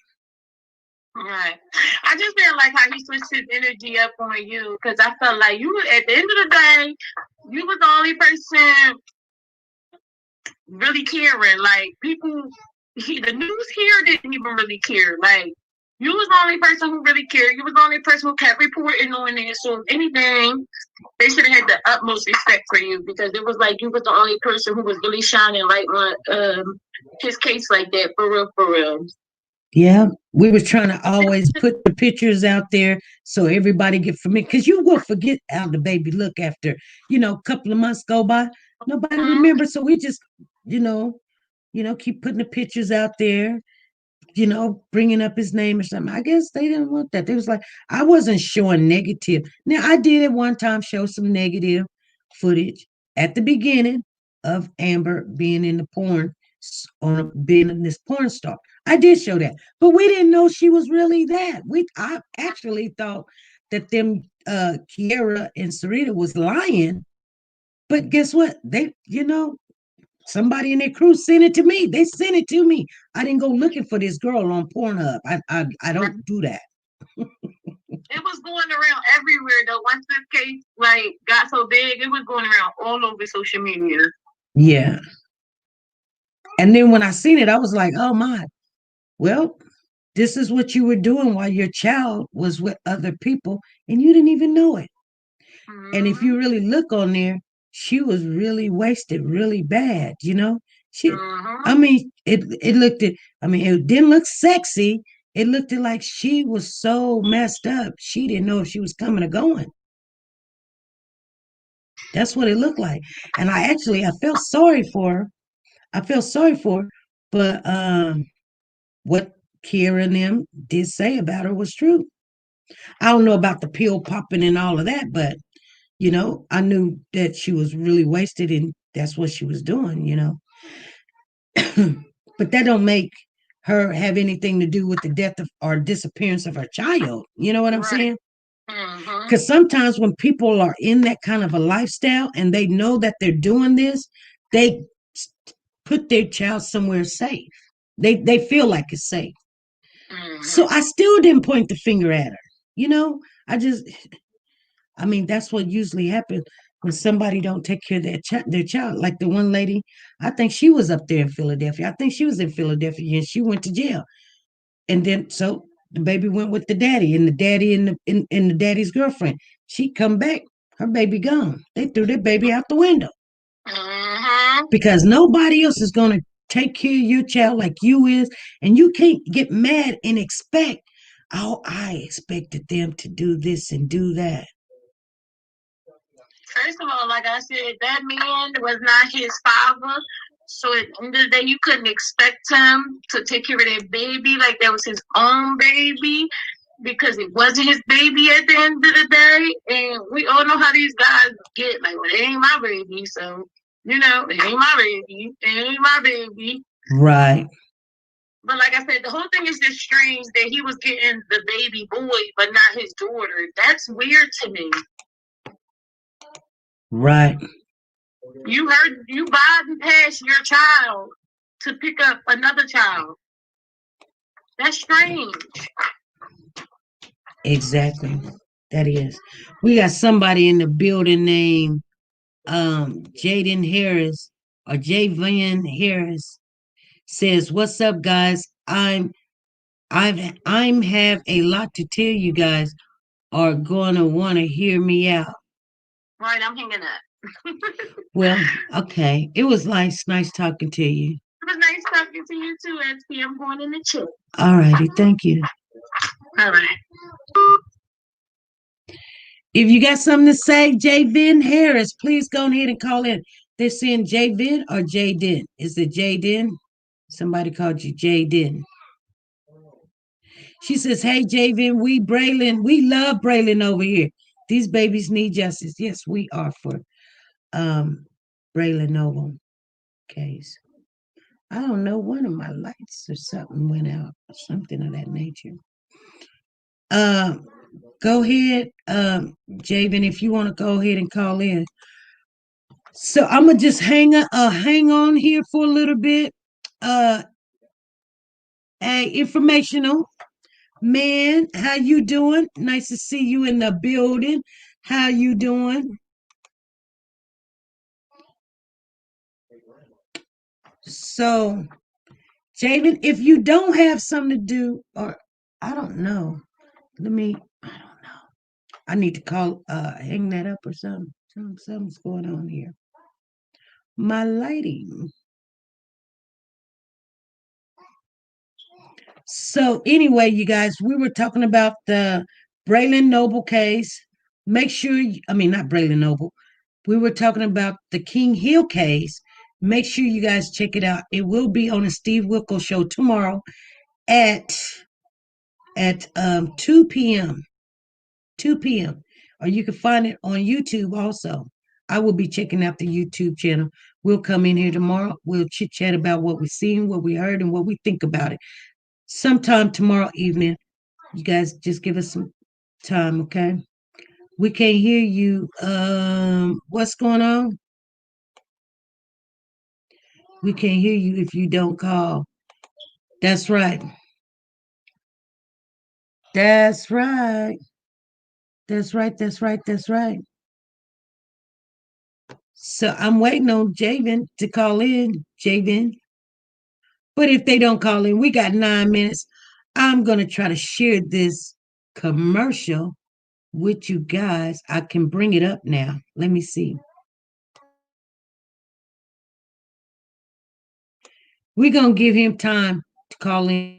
Right. I just feel like how he switched his energy up on you because I felt like you were at the end of the day, you was the only person really caring. Like people, the news here didn't even really care. Like you was the only person who really cared. You was the only person who kept reporting on it. So if anything, they should have had the utmost respect for you because it was like you was the only person who was really shining light on his case like that for real, for real. Yeah, we was trying to always put the pictures out there so everybody get familiar. Because you will forget how the baby look after, a couple of months go by. Nobody remembers. So we just, keep putting the pictures out there, bringing up his name or something. I guess they didn't want that. They was like, I wasn't showing negative. Now, I did at one time show some negative footage at the beginning of Amber being in the porn, being in this porn star. I did show that, but we didn't know she was really that. I actually thought that them Kiera and Sarita was lying, but guess what? They, somebody in their crew sent it to me. They sent it to me. I didn't go looking for this girl on Pornhub. I don't do that. It was going around everywhere though. Once this case got so big, it was going around all over social media. Yeah. And then when I seen it, I was like, oh my, well, this is what you were doing while your child was with other people and you didn't even know it. Mm-hmm. And if you really look on there, she was really wasted really bad, She I mean, it didn't look sexy. It looked like she was so messed up. She didn't know if she was coming or going. That's what it looked like. And I felt sorry for her. But what Kira and them did say about her was true. I don't know about the pill popping and all of that, but I knew that she was really wasted and that's what she was doing, But that don't make her have anything to do with the death of or disappearance of her child. You know what I'm saying? Because sometimes when people are in that kind of a lifestyle and they know that they're doing this, they put their child somewhere safe. They feel like it's safe. So I still didn't point the finger at her. I just I mean, that's what usually happens when somebody don't take care of their child. Like the one lady, I think she was up there in Philadelphia. I think she was in Philadelphia and she went to jail. And then so the baby went with the daddy, and the daddy and the daddy's girlfriend. She come back, her baby gone. They threw their baby out the window because nobody else is gonna take care of your child like you is, and you can't get mad and expect. Oh, I expected them to do this and do that. First of all, like I said, that man was not his father. So at the end of the day, you couldn't expect him to take care of that baby like that was his own baby, because it wasn't his baby at the end of the day. And we all know how these guys get. Like, well, it ain't my baby, so it ain't my baby. It ain't my baby. Right. But like I said, the whole thing is just strange that he was getting the baby boy, but not his daughter. That's weird to me. Right. You bypass your child to pick up another child. That's strange. Exactly. That is. We got somebody in the building named Jaden Harris or Javan Harris says, "What's up, guys? I'm have a lot to tell you guys. Are gonna want to hear me out." Right, I'm hanging up. Well, okay. It was nice talking to you. It was nice talking to you too, SP. I'm going in the chat. All righty, thank you. All right. If you got something to say, Jaden Harris, please go ahead and call in. They're saying Jaden or Jaden. Is it Jaden? Somebody called you Jaden. She says, "Hey, Jaden, we love Braylon over here. These babies need justice." Yes, we are for Braylon Noble case. I don't know, one of my lights or something went out, or something of that nature. Go ahead, Jaden, if you want to go ahead and call in. So I'm gonna just hang on here for a little bit. Informational man, how you doing? Nice to see you in the building. How you doing? So, Jaden, if you don't have something to do, or I don't know, I don't know. I need to call, hang that up or something. Something's going on here. My lighting. So anyway, you guys, we were talking about the Braylon Noble case. Make sure, not Braylon Noble. We were talking about the King Hill case. Make sure you guys check it out. It will be on the Steve Wilkos show tomorrow at 2 p.m. 2 p.m. Or you can find it on YouTube also. I will be checking out the YouTube channel. We'll come in here tomorrow. We'll chit chat about what we've seen, what we heard, and what we think about it. Sometime tomorrow evening. You guys just give us some time, okay? We can't hear you. What's going on? We can't hear you if you don't call. That's right. That's right. That's right. That's right. That's right. So I'm waiting on Javen to call in, Javen. But if they don't call in, we got 9 minutes. I'm going to try to share this commercial with you guys. I can bring it up now. Let me see. We're going to give him time to call in.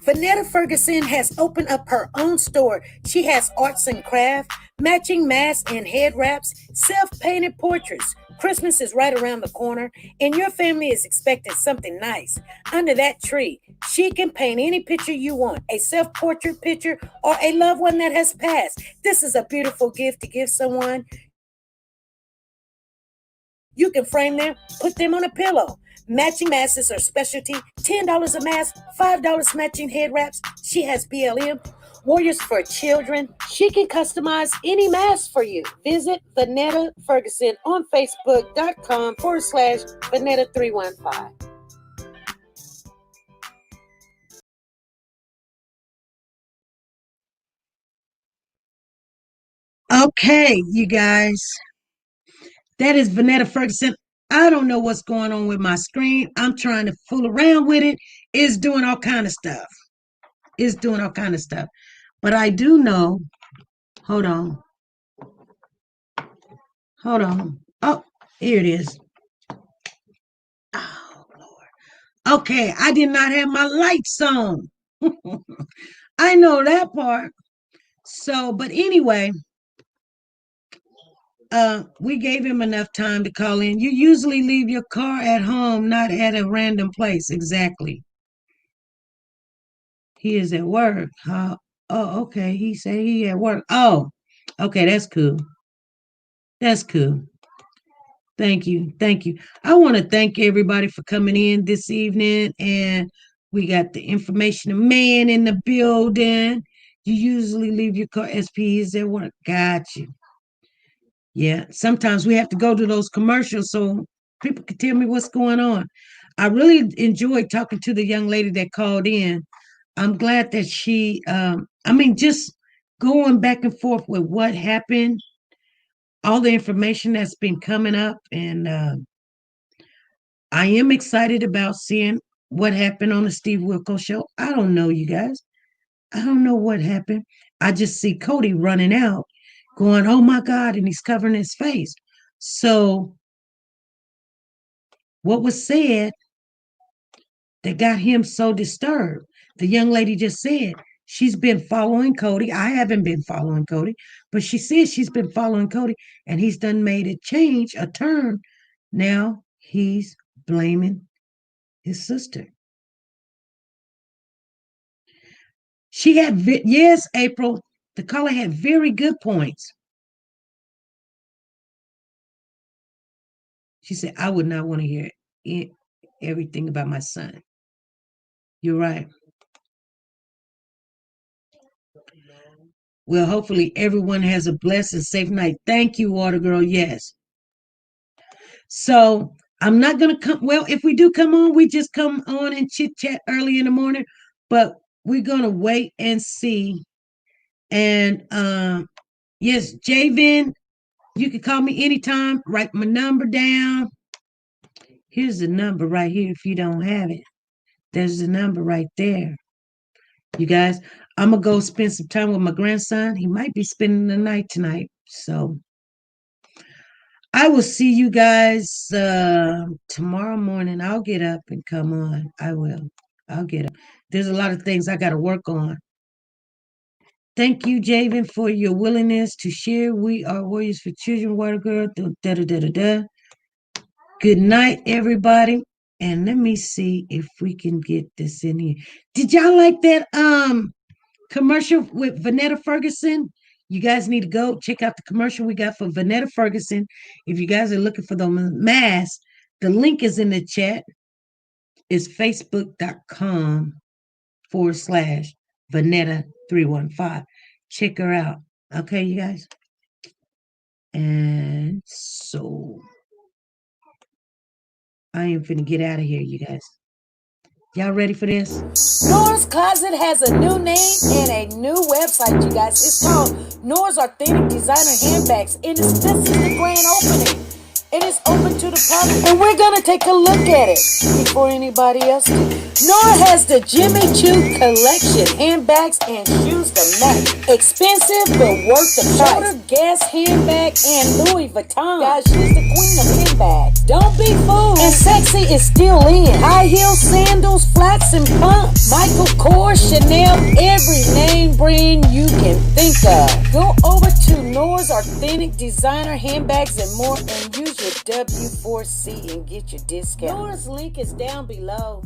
Vanetta Ferguson has opened up her own store. She has arts and craft, matching masks and head wraps, self-painted portraits. Christmas is right around the corner, and your family is expecting something nice. Under that tree, she can paint any picture you want, a self-portrait picture or a loved one that has passed. This is a beautiful gift to give someone. You can frame them, put them on a pillow. Matching masks is her specialty. $10 a mask, $5 matching head wraps. She has BLM. Warriors for Children. She can customize any mask for you. Visit Vanetta Ferguson on Facebook.com/Vanetta315. Okay, you guys. That is Vanetta Ferguson. I don't know what's going on with my screen. I'm trying to fool around with it. It's doing all kind of stuff. It's doing all kind of stuff. But I do know, hold on. Hold on. Oh, here it is. Oh, Lord. Okay, I did not have my lights on. I know that part. So, but anyway, we gave him enough time to call in. You usually leave your car at home, not at a random place. Exactly. He is at work. Oh, okay. He said he at work. Oh, okay. That's cool. That's cool. Thank you. Thank you. I want to thank everybody for coming in this evening. And we got the information man in the building. You usually leave your car. SP is at work. Got you. Yeah. Sometimes we have to go to those commercials so people can tell me what's going on. I really enjoyed talking to the young lady that called in. I'm glad that she, just going back and forth with what happened, all the information that's been coming up. And I am excited about seeing what happened on the Steve Wilkos show. I don't know, you guys. I don't know what happened. I just see Cody running out, going, oh my God, and he's covering his face. So, what was said that got him so disturbed? The young lady just said she's been following Cody. I haven't been following Cody, but she says she's been following Cody, and he's done made a change, a turn. Now he's blaming his sister. She had, yes, April, the caller had very good points. She said, I would not want to hear everything about my son. You're right. Well, hopefully everyone has a blessed and safe night. Thank you, Water Girl. Yes. So I'm not going to come. Well, if we do come on, we just come on and chit chat early in the morning, but we're going to wait and see. And yes, Javen, you can call me anytime. Write my number down. Here's the number right here if you don't have it. There's the number right there. You guys, I'm going to go spend some time with my grandson. He might be spending the night tonight. So I will see you guys tomorrow morning. I'll get up and come on. I will. I'll get up. There's a lot of things I got to work on. Thank you, Javen, for your willingness to share. We are Warriors for Children, Water Girl. Good night, everybody. And let me see if we can get this in here. Did y'all like that commercial with Vanetta Ferguson? You guys need to go check out the commercial we got for Vanetta Ferguson. If you guys are looking for the mask, the link is in the chat. It's facebook.com/Vanetta315. Check her out. Okay, you guys? And so I am finna get out of here, you guys. Y'all ready for this? Nora's Closet has a new name and a new website, you guys. It's called Nora's Authentic Designer Handbags. And this is the grand opening. It is open to the public. And we're going to take a look at it before anybody else do. Nora has the Jimmy Choo collection. Handbags and shoes to match. Expensive, but worth the price. Shoulder Guess handbag and Louis Vuitton. Guys, she's the queen of handbags. Don't be fooled. And sexy is still in. High heels, sandals, flats, and pumps. Michael Kors, Chanel, every name brand you can think of. Go over to Nora's Authentic Designer Handbags and more and use your W4C and get your discount. Nora's link is down below.